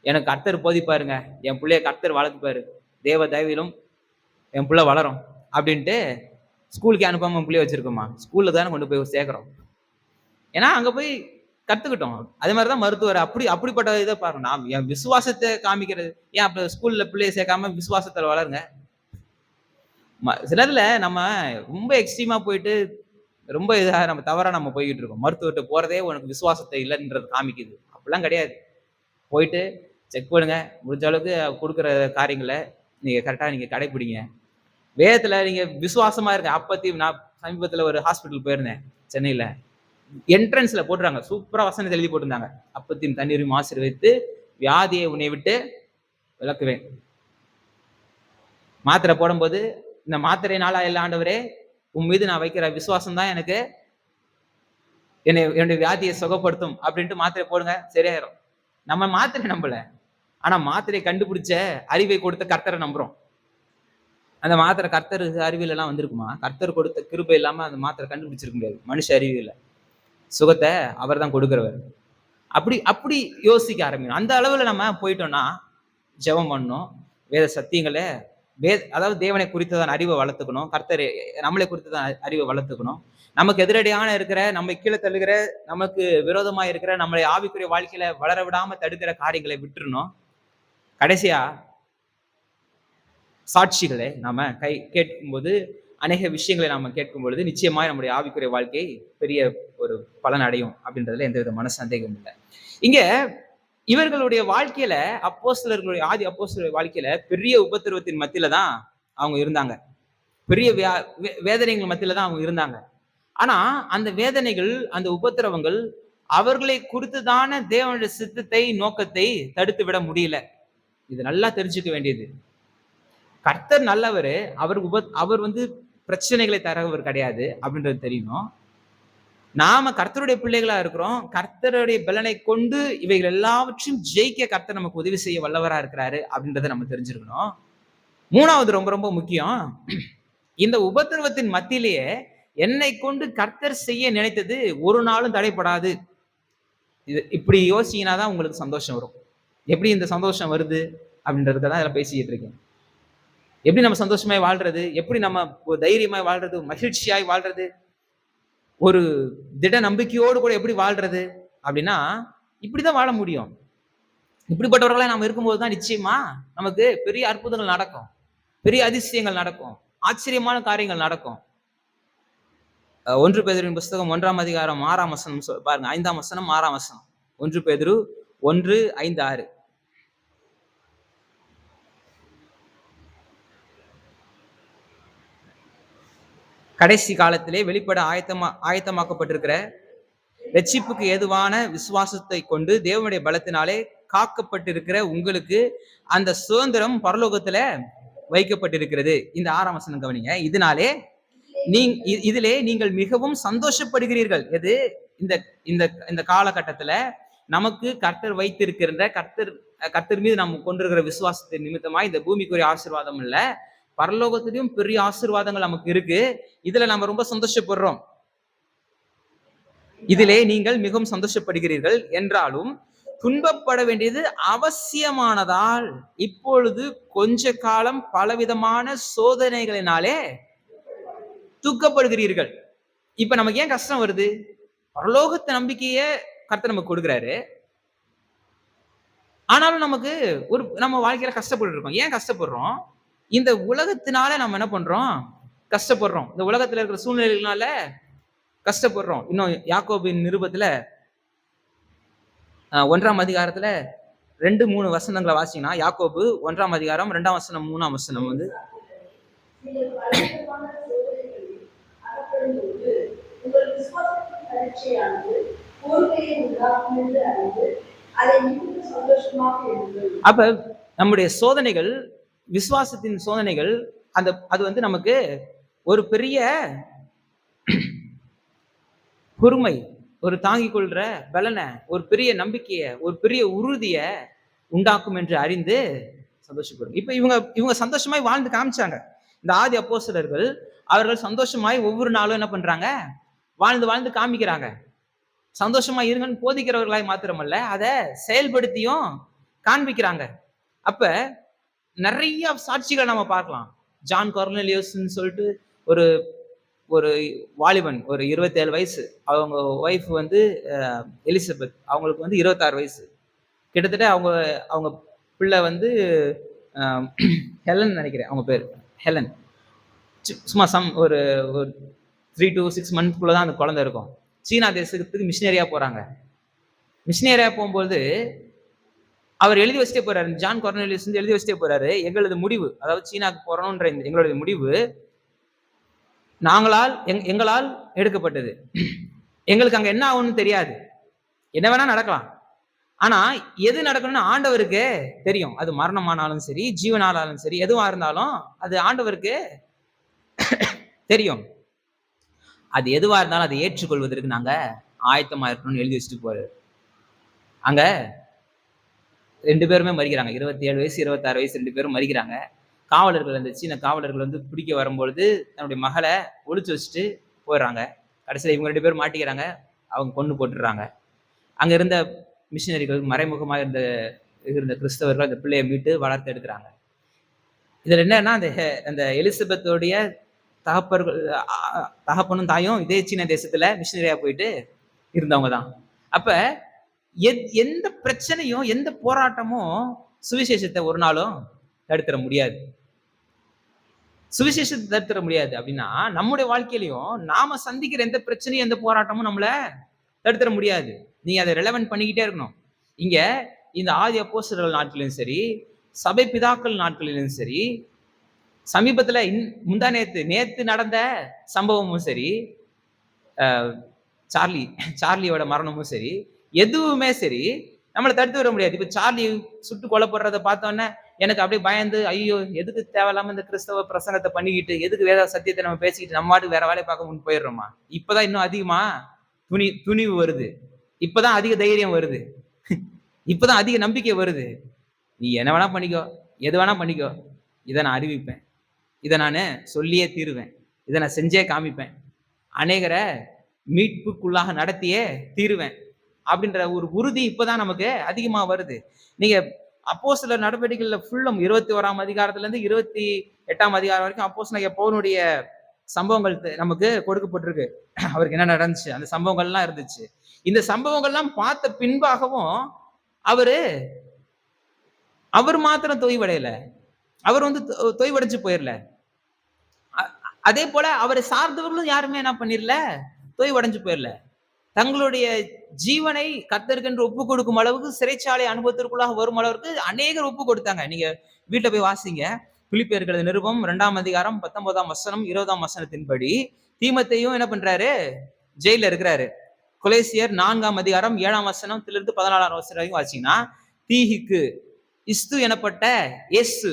எனக்கு கர்த்தர் போதிப்பாருங்க, என் பிள்ளைய கர்த்தர் வளர்த்துப்பாரு, தேவ தயவிலும் என் பிள்ளை வளரும் அப்படின்ட்டு ஸ்கூலுக்கு அனுப்பாம பிள்ளைய வச்சிருக்கோமா? ஸ்கூல்ல தானே கொண்டு போய் சேர்க்கிறோம். ஏன்னா அங்க போய் கத்துக்கிட்டோம். அதே மாதிரிதான் மருத்துவர் அப்படிப்பட்ட இதை பாருங்க. நான் என் விசுவாசத்தை காமிக்கிறது ஏன் அப்ப ஸ்கூல்ல பிள்ளைய சேர்க்காம விசுவாசத்துல வளருங்க. சிலதுல நம்ம ரொம்ப எக்ஸ்ட்ரீமா போயிட்டு ரொம்ப இதாக நம்ம தவறா நம்ம போய்கிட்டு இருக்கோம். மருத்துவர்கிட்ட போறதே உனக்கு விசுவாசத்தை இல்லைன்றது காமிக்குது. அப்படிலாம் கிடையாது. போயிட்டு செக் பண்ணுங்க. முடிஞ்ச அளவுக்கு கொடுக்குற காரியங்களை நீங்க கரெக்டா நீங்க கடைபிடிங்க. வேதத்துல நீங்க விசுவாசமா இருக்க. அப்பத்தையும் நான் சமீபத்துல ஒரு ஹாஸ்பிட்டல் போயிருந்தேன் சென்னையில. என்ட்ரன்ஸ்ல போட்டுறாங்க, சூப்பரா வசனத்தை எழுதி போட்டிருந்தாங்க, அப்பத்தையும் தண்ணீரையும் ஆசீர்வதித்து வியாதியை உன்னை விட்டு விளக்குவேன். மாத்திரை போடும்போது இந்த மாத்திரையினால இல்ல ஆண்டவரே, உன் மீது நான் வைக்கிற விசுவாசம் தான் எனக்கு என்னுடைய வியாதியை சுகப்படுத்தும் அப்படின்ட்டு மாத்திரை போடுங்க, சரியாயிரும். நம்ம மாத்திரை நம்பல, ஆனா மாத்திரை கண்டுபிடிச்ச அறிவை கொடுத்த கர்த்தரை நம்புறோம். அந்த மாத்திரை கர்த்தர் அறிவியல் எல்லாம் வந்திருக்குமா? கர்த்தர் கொடுத்த கிருபை இல்லாம அந்த மாத்திரை கண்டுபிடிச்சிருக்க முடியாது. மனுஷ அறிவியல சுகத்தை அவர் தான் கொடுக்கிறவர். அப்படி யோசிக்க ஆரம்பிக்கணும். அந்த அளவுல நம்ம போயிட்டோம்னா ஜெபம் பண்ணணும். வேத சத்தியங்களை அதாவது தேவனை குறித்ததான் அறிவை வளர்த்துக்கணும். கர்த்தரை நம்மளை குறித்ததான் அறிவை வளர்த்துக்கணும். நமக்கு எதிரடியான இருக்கிற, நம்ம கீழே தள்ளுகிற, நமக்கு விரோதமா இருக்கிற, நம்மளை ஆவிக்குரிய வாழ்க்கையில வளர விடாம தடுக்கிற காரியங்களை விட்டுறணும். கடைசியா சாட்சிகளை நாம கேட்கும்போது, அநேக விஷயங்களை நாம கேட்கும் பொழுது நிச்சயமாய் நம்முடைய ஆவிக்குரிய வாழ்க்கை பெரிய ஒரு பலன் அடையும் அப்படின்றதுல எந்த விதமான சந்தேகம் இல்லை. இங்க இவர்களுடைய வாழ்க்கையில அப்போஸ்தலர்களுடைய ஆதி அப்போஸ்தலருடைய வாழ்க்கையில பெரிய உபத்திரவத்தின் மத்தியில தான் அவங்க இருந்தாங்க. பெரிய வேதனைகள் மத்தியில தான் அவங்க இருந்தாங்க. ஆனா அந்த வேதனைகள், அந்த உபத்திரவங்கள் அவர்களை குறித்துதான தேவனுடைய சித்தத்தை, நோக்கத்தை தடுத்து விட முடியல. இது நல்லா தெரிஞ்சுக்க வேண்டியது. கர்த்தர் நல்லவர். அவர் பிரச்சனைகளை தரவர் கிடையாது அப்படின்றது தெரியணும். நாம கர்த்தருடைய பிள்ளைகளா இருக்கிறோம். கர்த்தருடைய பலனை கொண்டு இவைகள் எல்லாவற்றையும் ஜெயிக்க கர்த்தர் நமக்கு உதவி செய்ய வல்லவரா இருக்கிறாரு அப்படின்றத நம்ம தெரிஞ்சிருக்கணும். மூணாவது ரொம்ப ரொம்ப முக்கியம், இந்த உபத்திரவத்தின் மத்தியிலேயே என்னை கொண்டு கர்த்தர் செய்ய நினைத்தது ஒரு நாளும் தடைப்படாது. இது இப்படி யோசிச்சீங்கன்னா தான் உங்களுக்கு சந்தோஷம் வரும். எப்படி இந்த சந்தோஷம் வருது அப்படின்றதுக்கு தான் இதெல்லாம் பேசிக்கிட்டு இருக்கேன். எப்படி நம்ம சந்தோஷமாய் வாழ்றது, எப்படி நம்ம ஒரு தைரியமாய் வாழ்றது, மகிழ்ச்சியாய் வாழ்றது, ஒரு திட நம்பிக்கையோடு கூட எப்படி வாழ்றது அப்படின்னா இப்படிதான் வாழ முடியும். இப்படிப்பட்டவர்களா நம்ம இருக்கும்போது தான் நிச்சயமா நமக்கு பெரிய அற்புதங்கள் நடக்கும், பெரிய அதிசயங்கள் நடக்கும், ஆச்சரியமான காரியங்கள் நடக்கும். 1 பேதுருவின் புஸ்தகம் 1ஆம் அதிகாரம் 6ஆம் வசனம் பாருங்க, 5ஆம் வசனம் 6ஆம் வசனம். 1 பேதுரு 1, 5, 6. கடைசி காலத்திலே வெளிப்பட ஆயத்தமாக்கப்பட்டிருக்கிற ரட்சிப்புக்கு ஏதுவான விசுவாசத்தை கொண்டு தேவனுடைய பலத்தினாலே காக்கப்பட்டிருக்கிற உங்களுக்கு அந்த சுதந்திரம் பரலோகத்துல வைக்கப்பட்டிருக்கிறது. இந்த 6ஆம் வசனம் கவனிங்க. இதனாலே இதிலே நீங்கள் மிகவும் சந்தோஷப்படுகிறீர்கள். எது? இந்த இந்த இந்த காலகட்டத்துல நமக்கு கர்த்தர் வைத்திருக்கின்ற கர்த்தர் மீது நம்ம கொண்டிருக்கிற விசுவாசத்தின் நிமித்தமாய் இந்த பூமிக்குரிய ஆசீர்வாதம் இல்ல, பரலோகத்திலும் பெரிய ஆசீர்வாதங்கள் நமக்கு இருக்கு. இதுல நம்ம ரொம்ப சந்தோஷப்படுறோம். இதிலே நீங்கள் மிகவும் சந்தோஷப்படுகிறீர்கள் என்றாலும் துன்பப்பட வேண்டியது அவசியமானதால் இப்பொழுது கொஞ்ச காலம் பலவிதமான சோதனைகளினாலே துக்கப்படுகிறீர்கள். இப்ப நமக்கு ஏன் கஷ்டம் வருது? பரலோகத்து நம்பிக்கைய கர்த்தர் நமக்கு கொடுக்கிறாரு. ஆனாலும் நமக்கு நம்ம வாழ்க்கையில கஷ்டப்பட்டு இருக்கோம். ஏன் கஷ்டப்படுறோம்? இந்த உலகத்தினால நம்ம என்ன பண்றோம்? கஷ்டப்படுறோம். இந்த உலகத்துல இருக்கிற சூழ்நிலைகளால கஷ்டப்படுறோம். இன்னும் யாக்கோபின் நிருபத்துல 1ஆம் அதிகாரத்துல 2, 3 வசனங்களை வாசிங்கன்னா, யாக்கோபு 1ஆம் அதிகாரம் 2ஆம் வசனம் 3ஆம் வசனம் வந்து அப்ப நம்முடைய சோதனைகள், விசுவாசத்தின் சோதனைகள், அது வந்து நமக்கு ஒரு பெரிய பொறுமை, ஒரு தாங்கிக் கொள்ற பலனை, ஒரு பெரிய நம்பிக்கைய, ஒரு பெரிய உறுதிய உண்டாக்கும் என்று அறிந்து சந்தோஷப்படும். இப்ப இவங்க சந்தோஷமாய் வாழ்ந்து காமிச்சாங்க. இந்த ஆதி அப்போஸ்தலர்கள் அவர்கள் சந்தோஷமாய் ஒவ்வொரு நாளும் என்ன பண்றாங்க? வாழ்ந்து காமிக்கிறாங்க. சந்தோஷமா இருங்கன்னு போதிக்கிறவர்களாய் மாத்திரமல்ல, அதை செயல்படுத்தியும் காண்பிக்கிறாங்க. அப்ப நிறைய சாட்சிகள் நம்ம பார்க்கலாம். ஜான் கொர்னேலியஸ்ன்னு சொல்லிட்டு ஒரு ஒரு வாலிபன், ஒரு 27 வயசு. அவங்க ஒய்ஃப் வந்து எலிசபெத், அவங்களுக்கு வந்து 26 வயசு. கிட்டத்தட்ட அவங்க பிள்ளை வந்து ஹெலன் நினைக்கிறேன், அவங்க பேர் ஹெலன். சும்மா ஒரு 3 to 6 மந்த்க்குள்ளதான் அந்த குழந்தை இருக்கும். சீனா தேசத்துக்கு மிஷினரியா போறாங்க. மிஷினரியா போகும்போது அவர் எழுதி வச்சுட்டே போறாரு. ஜான் கொர்னேலியஸ் வந்து எழுதி வச்சுட்டே போறாரு, எங்களது முடிவு, அதாவது சீனாக்கு போறோம்ன்ற எங்களுடைய முடிவு எங்களால் எடுக்கப்பட்டது. எங்களுக்கு அங்க என்ன ஆகும்னு தெரியாது, என்ன வேணா நடக்கலாம். ஆனா எது நடக்கணும்னு ஆண்டவருக்கு தெரியும். அது மரணமானாலும் சரி, ஜீவனாலும் சரி, எதுவா இருந்தாலும் அது ஆண்டவருக்கு தெரியும். அது எதுவா இருந்தாலும் அதை ஏற்றுக்கொள்வதற்கு நாங்க ஆயத்தமா இருக்கணும்னு எழுதி வச்சுட்டு போறாரு. அங்க 2 பேருமே மறிக்கிறாங்க. 27 வயசு 26 வயசு 2 பேரும் மறிக்கிறாங்க. காவலர்கள், அந்த சீன காவலர்கள் வந்து பிடிக்க வரும்பொழுது தன்னுடைய மகளை ஒளிச்சு வச்சுட்டு போயிடுறாங்க. கடைசியில் இவங்க 2 பேரும் மாட்டிக்கிறாங்க, அவங்க கொண்டு போட்டுடுறாங்க. அங்க இருந்த மிஷினரிகள், மறைமுகமாக இருந்த கிறிஸ்தவர்கள் அந்த பிள்ளையை மீட்டு வளர்த்து எடுக்கிறாங்க. இதுல என்னன்னா, அந்த எலிசபெத்தோடைய தகப்பனும் தாயும் இதே சீன தேசத்துல மிஷினரியா போயிட்டு இருந்தவங்க தான். அப்ப எந்த பிரச்சனையும், எந்த போராட்டமும் சுவிசேஷத்தை ஒரு நாளும் தடுத்துற முடியாது. சுவிசேஷத்தை தடுத்துற முடியாது அப்படின்னா, நம்முடைய வாழ்க்கையிலையும் நாம சந்திக்கிற எந்த பிரச்சனையும், எந்த போராட்டமும் நம்மள தடுத்துற முடியாது. நீங்க அதை ரெலவென்ட் பண்ணிக்கிட்டே இருக்கணும். இங்க இந்த ஆதி அப்போஸ்தலர்கள் நாட்களிலும் சரி, சபை பிதாக்கள் நாட்களிலும் சரி, சமீபத்துல நேத்து நடந்த சம்பவமும் சரி, சார்லியோட மரணமும் சரி, எதுவுமே சரி நம்மளை தடுத்து விட முடியாது. இப்ப சார்லி சுட்டு கொல்லப்படுறத பார்த்தோன்னே எனக்கு அப்படியே பயந்து, ஐயோ எதுக்கு தேவையில்லாம இந்த கிறிஸ்தவ பிரசங்கத்தை பண்ணிக்கிட்டு, எதுக்கு வேத சத்தியத்தை நம்ம பேசிக்கிட்டு நம்ம பாட்டுக்கு வேற வேலையை பார்க்க முன் போயிடுறோமா? இப்பதான் இன்னும் அதிகமா துணிவு வருது. இப்பதான் அதிக தைரியம் வருது. இப்பதான் அதிக நம்பிக்கை வருது. நீ என்ன வேணா பண்ணிக்கோ, எது வேணா பண்ணிக்கோ, இதை நான் அறிவிப்பேன், இதை நான் சொல்லியே தீருவேன், இதை நான் செஞ்சே காமிப்பேன், அநேகரை மீட்புக்குள்ளாக நடத்தியே தீருவேன் அப்படின்ற ஒரு உறுதி இப்பதான் நமக்கு அதிகமா வருது. நீங்க அப்போஸ்தலர் நடவடிக்கைகள்ல ஃபுல்லும் 21ஆம் அதிகாரத்துல இருந்து 28ஆம் அதிகாரம் வரைக்கும் அப்போஸ்தலனாகிய பவுலுடைய சம்பவங்கள் நமக்கு கொடுக்கப்பட்டிருக்கு. அவருக்கு என்ன நடந்துச்சு, அந்த சம்பவங்கள்லாம் இருந்துச்சு. இந்த சம்பவங்கள்லாம் பார்த்த பின்பாகவும் அவர் மாத்திரம் தொய்வடையல, அவர் தொய்வடைஞ்சு போயிடல. அதே போல அவரை சார்ந்தவர்களும் யாருமே என்ன பண்ணிரல, தொய்வடைஞ்சு போயிடல. தங்களுடைய ஜீவனை கர்த்தருக்கென்று ஒப்பு கொடுக்கும் அளவுக்கு, சிறைச்சாலை அனுபவத்திற்குள்ளாக வரும் அளவுக்கு அநேகர் ஒப்பு கொடுத்தாங்க. நீங்க வீட்டுல போய் வாசிங்க. பிலிப்பியர்கள் நிருபம் 2ஆம் அதிகாரம் 19ஆம் வசனம் 20ஆம் வசனத்தின்படி தீமோத்தேயும் என்ன பண்றாரு, ஜெயில இருக்கிறாரு. கொலேசியர் 4ஆம் அதிகாரம் 7ஆம் வசனத்திலிருந்து 14ஆம் வசனம் வரைக்கும் வாசிங்கன்னா, தீகிக்கு, இஸ்து எனப்பட்ட இயேசு,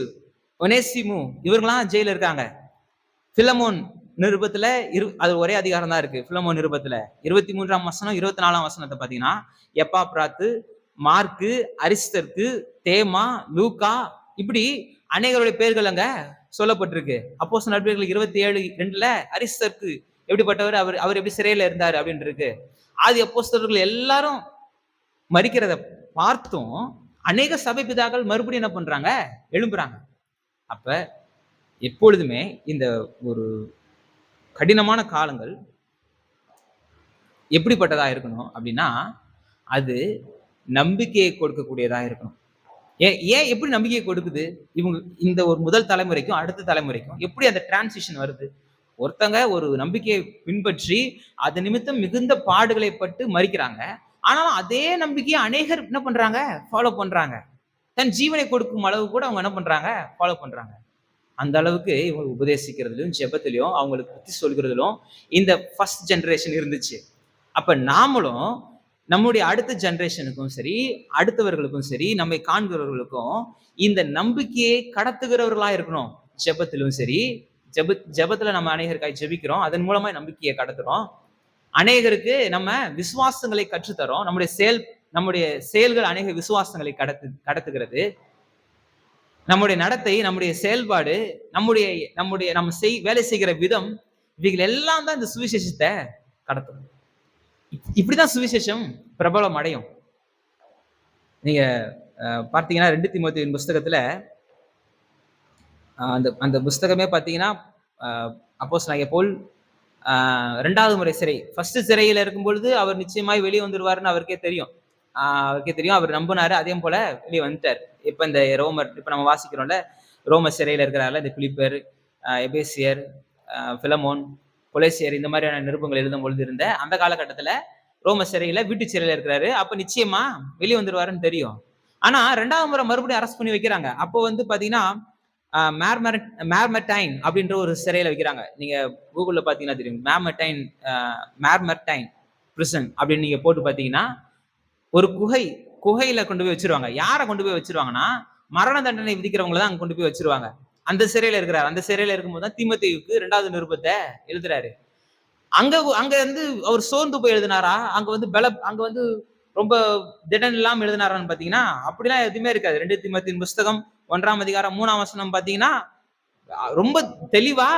ஒனேசிமு இவர்களாம் ஜெயில இருக்காங்க. பிலமோன் நிருபத்துல அது ஒரே அதிகாரம் தான் இருக்கு. பிலமோன் நிருபத்துல 23ஆம் வசனம் 24ஆம் வசனத்தை பாத்தீங்கன்னா, எப்பாப்ராத்து, மார்க்கு, அரிஸ்தர்க்கு, தேமா, லூக்கா, இப்படி அநேகருடைய பேர்கள் அங்க சொல்லப்பட்டிருக்கு. அப்போஸ்தலர் நடவடிக்கைகள் 27:2 அரிஸ்தர்க்கு எப்படிப்பட்டவர், அவர் எப்படி சிறையில இருந்தாரு அப்படின்னு இருக்கு. ஆதி அப்போஸ்தலர்கள் எல்லாரும் மரிக்கிறத பார்த்தும் அநேக சபை பிதாக்கள் மறுபடியும் என்ன பண்றாங்க, எழும்புறாங்க. அப்ப எப்பொழுதுமே இந்த ஒரு கடினமான காலங்கள் எப்படிப்பட்டதா இருக்கணும் அப்படின்னா, அது நம்பிக்கையை கொடுக்கக்கூடியதா இருக்கணும். ஏன் எப்படி நம்பிக்கையை கொடுக்குது? இவங்க இந்த ஒரு முதல் தலைமுறைக்கும் அடுத்த தலைமுறைக்கும் எப்படி அந்த டிரான்சிஷன் வருது? ஒருத்தங்க ஒரு நம்பிக்கையை பின்பற்றி அது நிமித்தம் மிகுந்த பாடுகளை பட்டு மரிக்கிறாங்க. ஆனாலும் அதே நம்பிக்கையை அநேகர் என்ன பண்றாங்க, ஃபாலோ பண்றாங்க. தன் ஜீவனை கொடுக்கும் அளவு கூட அவங்க என்ன பண்றாங்க, ஃபாலோ பண்றாங்க. அந்த அளவுக்கு இவங்க உபதேசிக்கிறதுலையும் ஜெபத்திலையும் அவங்களுக்கு புத்தி சொல்கிறதுலும் இந்த ஃபர்ஸ்ட் ஜெனரேஷன் இருந்துச்சு. அப்ப நாமளும் நம்முடைய அடுத்த ஜெனரேஷனுக்கும் சரி, அடுத்தவர்களுக்கும் சரி, நம்மை காண்கிறவர்களுக்கும் இந்த நம்பிக்கையை கடத்துகிறவர்களா இருக்கணும். ஜெபத்திலும் சரி, ஜெபத்துல நம்ம அநேகருக்காய் ஜெபிக்கிறோம், அதன் மூலமா நம்பிக்கையை கடத்துறோம். அநேகருக்கு நம்ம விசுவாசங்களை கற்றுத்தரோம். நம்முடைய செயல்கள் அநேக விசுவாசங்களை கடத்துகிறது. நம்முடைய நடத்தை, நம்முடைய செயல்பாடு, நம்ம வேலை செய்கிற விதம், இவைகள் எல்லாம் தான் இந்த சுவிசேஷத்தை கடத்தும். இப்படிதான் சுவிசேஷம் பிரபலம் அடையும். நீங்க பார்த்தீங்கன்னா 2 தீமோத்தேயுவின் புஸ்தகத்துல அந்த புஸ்தகமே பார்த்தீங்கன்னா, அப்போஸ்தலனாகிய பவுல் 2வது முறை ஃபர்ஸ்ட் சிறையில இருக்கும் பொழுது அவர் நிச்சயமாய் வெளியே வந்துருவாருன்னு அவருக்கே தெரியும். அவர் நம்பினாரு. அதே போல வெளியே வந்துட்டார். இப்ப இந்த இப்ப நம்ம வாசிக்கிறோம்ல, ரோமர் சிறையில இருக்கிறாருல, இந்த பிலிப்பர், எபேசியர், பிலமோன், கொலேசியர், இந்த மாதிரியான நிருபங்கள் எழுதும் பொழுது இருந்த அந்த காலகட்டத்துல ரோம சிறையில, வீட்டு சிறையில இருக்கிறாரு. அப்ப நிச்சயமா வெளியே வந்துருவாருன்னு தெரியும். ஆனா 2வது முறை மறுபடியும் அரெஸ்ட் பண்ணி வைக்கிறாங்க. அப்போ பாத்தீங்கன்னா மேர்மெர்டைன் அப்படின்ற ஒரு சிறையில வைக்கிறாங்க. நீங்க கூகுள்ல பாத்தீங்கன்னா தெரியும். மேர்மெர்டைன் பிரிசன் அப்படின்னு நீங்க போட்டு பாத்தீங்கன்னா, ஒரு குகையில கொண்டு போய் வச்சிருவாங்க. யாரை கொண்டு போய் வச்சிருவாங்கன்னா, மரண தண்டனை விதிக்கிறவங்களை தான் அங்க கொண்டு போய் வச்சிருவாங்க. அந்த சிறையில இருக்கிறார். அந்த சிறையில இருக்கும்போது தான் தீமோத்தேயுவுக்கு 2வது நிருபத்தை எழுதுறாரு. அங்க அவர் சோர்ந்து போய் எழுதினாரா, அங்க ரொம்ப திடன் இல்லாம எழுதினாரான்னு பாத்தீங்கன்னா, அப்படிலாம் எதுவுமே இருக்காது. 2 தீமோத்தேயுவின் புஸ்தகம் 1ஆம் அதிகாரம் 3ஆம் வசனம் பாத்தீங்கன்னா, ரொம்ப தெளிவா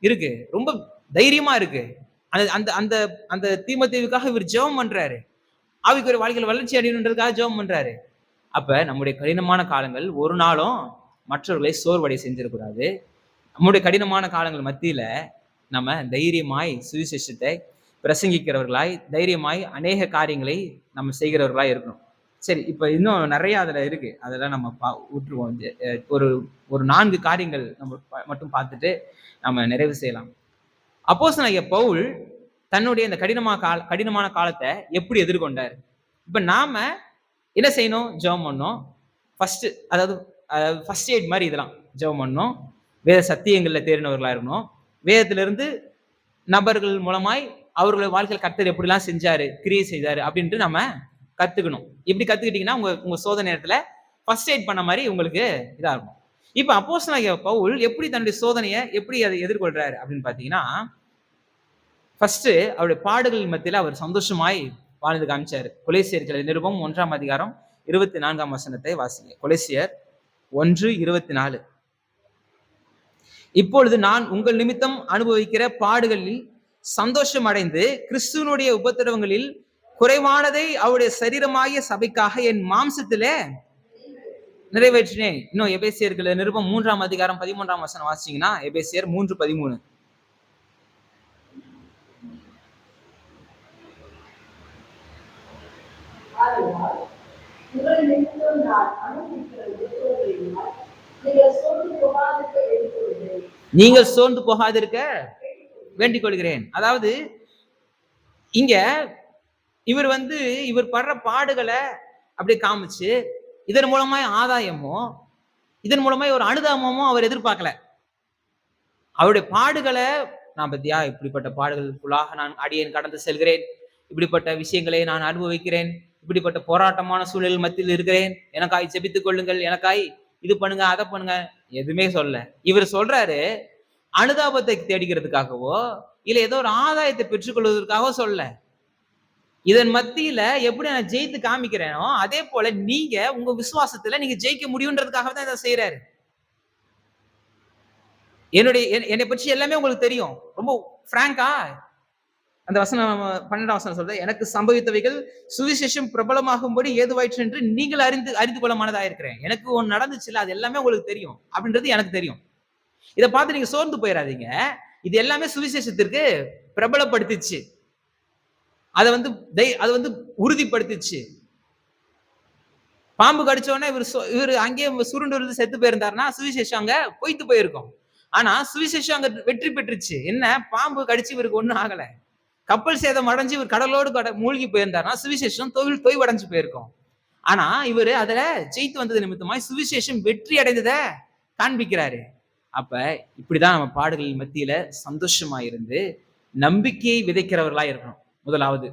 இருக்கு, ரொம்ப தைரியமா இருக்கு. அந்த தீமோத்தேயுவுக்காக இவர் ஜெபம் பண்றாரு. ஆவிக்குரிய வாழ்க்கையில் வளர்ச்சி அடையணுன்றதுக்காக ஜெபம் பண்றாரு. அப்ப நம்முடைய கடினமான காலங்கள் ஒரு நாளும் மற்றவர்களை சோர்வடை செஞ்சிடக்கூடாது. நம்முடைய கடினமான காலங்கள் மத்தியில நம்ம தைரியமாய் சுவிசேஷத்தை பிரசங்கிக்கிறவர்களாய், தைரியமாய் அநேக காரியங்களை நம்ம செய்கிறவர்களாய் இருக்கணும். சரி, இப்ப இன்னும் நிறைய அதுல இருக்கு, அதெல்லாம் நம்ம விட்டுருவோம். ஒரு 4 காரியங்கள் நம்ம மட்டும் பார்த்துட்டு நம்ம நிறைவு செய்யலாம். அப்போஸ்தலனாகிய பவுல் தன்னுடைய இந்த கடினமான காலத்தை எப்படி எதிர்கொண்டார்? இப்ப நாம என்ன செய்யணும்? ஜெபம் பண்ணணும். ஃபர்ஸ்ட் எய்ட் மாதிரி இதெல்லாம் ஜெபம் பண்ணணும். வேத சத்தியங்கள்ல தேறினவர்களா இருக்கணும். வேதத்திலிருந்து நபர்கள் மூலமாய் அவர்களுடைய வாழ்க்கையில் கர்த்தர் எப்படிலாம் செஞ்சாரு, கிரியை செய்தாரு அப்படின்ட்டு நம்ம கத்துக்கணும். இப்படி கத்துக்கிட்டீங்கன்னா உங்க சோதனை நேரத்துல ஃபர்ஸ்ட் எய்ட் பண்ண மாதிரி உங்களுக்கு இதா இருக்கும். இப்ப அப்போஸ்தலனாகிய பவுல் எப்படி தன்னுடைய சோதனையை எப்படி அதை எதிர்கொள்றாரு அப்படின்னு பாத்தீங்கன்னா, ஃபர்ஸ்ட் அவருடைய பாடுகள் மத்தியில அவர் சந்தோஷமாய் வாழ்ந்து காமிச்சாரு. கொலேசியர்கள் நிருபம் 1ஆம் அதிகாரம் 24ஆம் வசனத்தை வாசிங்க. கொலேசியர் 1:24. இப்பொழுது நான் உங்கள் நிமித்தம் அனுபவிக்கிற பாடுகளில் சந்தோஷம் அடைந்து கிறிஸ்துவனுடைய உபத்திரவங்களில் குறைவானதை அவருடைய சரீரமாகிய சபைக்காக என் மாம்சத்திலே நிறைவேற்றினேன். இன்னும் எபேசியர்கள் நிருபம் 3ஆம் அதிகாரம் 13ஆம் வசனம் வாசிச்சீங்கன்னா, எபேசியர் 3:13. ஆதலால் உங்கள் நிமித்தம் நான் அனுபவிக்கிற உபத்திரவங்களினால் நீங்கள் சோர்ந்து போகாதிருக்க வேண்டிக்கொள்கிறேன். நீங்கள் சோர்ந்து போகாதிருக்க வேண்டிக் கொள்கிறேன். அதாவது இங்க இவர் படுற பாடுகளை அப்படி காமிச்சு இதன் மூலமாய் ஆதாயமோ இதன் மூலமாய் ஒரு அனுதாபமோ அவர் எதிர்பார்க்கல. அவருடைய பாடுகளை நான் பத்தியா இப்படிப்பட்ட பாடுகளுக்குள்ளாக நான் அடியேன் கடந்து செல்கிறேன், இப்படிப்பட்ட விஷயங்களை நான் அனுபவிக்கிறேன், இப்படிப்பட்ட போராட்டமான சூழல் மத்தியில் இருக்கிறேன், எனக்காய் ஜெபித்துக் கொள்ளுங்கள், எனக்காய் இது பண்ணுங்க அதை பண்ணுங்க, எதுவுமே சொல்ல. இவர் சொல்றாரு அனுதாபத்தை தேடிக்கிறதுக்காகவோ இல்ல ஏதோ ஒரு ஆதாயத்தை பெற்றுக்கொள்வதற்காகவோ சொல்ல. இதன் மத்தியில எப்படி நான் ஜெயித்து காமிக்கிறேனோ அதே போல நீங்க உங்க விசுவாசத்துல நீங்க ஜெயிக்க முடியும்ன்றதுக்காக தான் இதை செய்யறாரு. என்னை பற்றி எல்லாமே உங்களுக்கு தெரியும். ரொம்ப பிராங்கா அந்த வசனம் 12ஆம் வசனம் சொல்றது, எனக்கு சம்பவித்தவைகள் சுவிசேஷம் பிரபலமாகும்படி ஏதுவாயிற்று என்று நீங்கள் அறிந்து கொள்ள மனதாயிருக்கிறேன். எனக்கு ஒன்று நடந்துச்சுல, அது எல்லாமே உங்களுக்கு தெரியும் அப்படின்றது எனக்கு தெரியும். இதை பார்த்து நீங்க சோர்ந்து போயிடாதீங்க. இது எல்லாமே சுவிசேஷத்திற்கு பிரபலப்படுத்திச்சு, அதை வந்து உறுதிப்படுத்திச்சு. பாம்பு கடிச்ச உடனே இவர் அங்கேயே சுருண்டு இருந்து செத்து போயிருந்தாருன்னா சுவிசேஷம் அங்க பொய்த்து போயிருக்கும். ஆனா சுவிசேஷம் அங்க வெற்றி பெற்றுச்சு. என்ன, பாம்பு கடிச்சு இவருக்கு ஒண்ணும் ஆகல. கப்பல் சேதம் அடைஞ்சு இவர் கடலோடு மூழ்கி போயிருந்தாருன்னா சுவிசேஷம் தொய்வடைஞ்சு போயிருக்கும். ஆனா இவரு அதுல ஜெயித்து வந்தது நிமித்தமாய் சுவிசேஷம் வெற்றி அடைந்ததை காண்பிக்கிறாரு. அப்ப இப்படிதான் நம்ம பாடுகளின் மத்தியில சந்தோஷமா இருந்து நம்பிக்கையை விதைக்கிறவர்களா இருக்கணும். முதலாவது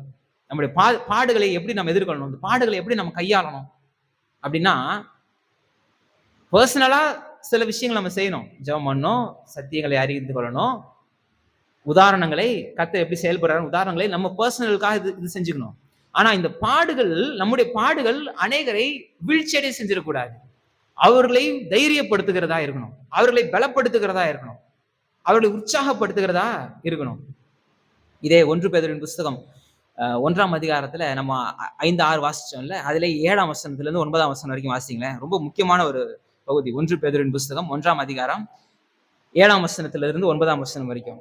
நம்முடைய பாடுகளை எப்படி நம்ம எதிர்கொள்ளணும், இந்த பாடுகளை எப்படி நம்ம கையாளணும் அப்படின்னா, பர்சனலா சில விஷயங்கள் நம்ம செய்யணும். ஜெபம் பண்ணணும், சத்தியங்களை அறிந்து கொள்ளணும், உதாரணங்களை கர்த்தர் எப்படி செயல்படுறாரு உதாரணங்களை நம்ம பர்சனலுக்காக இது செஞ்சுக்கணும். ஆனா இந்த பாடுகள், நம்முடைய பாடுகள் அநேகரை வீழ்ச்சியடைய செஞ்சிடக்கூடாது. அவர்களை தைரியப்படுத்துகிறதா இருக்கணும், அவர்களை பலப்படுத்துகிறதா இருக்கணும், அவர்களை உற்சாகப்படுத்துகிறதா இருக்கணும். இதே 1 பேதுருவின் புஸ்தகம் 1ஆம் அதிகாரத்துல நம்ம 5-6 வாசிச்சோம்ல, அதுல 7ஆம் வசனத்துல இருந்து 9ஆம் வசனம் வரைக்கும் வாசிங்களேன். ரொம்ப முக்கியமான ஒரு பகுதி 1 பேதுருவின் புஸ்தகம் 1ஆம் அதிகாரம் 7ஆம் வசனத்துல இருந்து 9ஆம் வசனம் வரைக்கும்.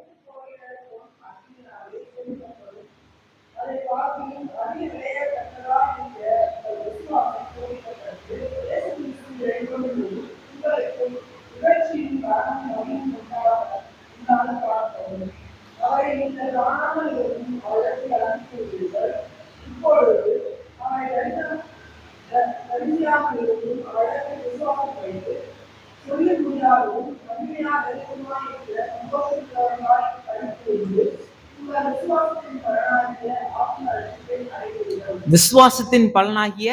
விசுவாசத்தின் பலனாகிய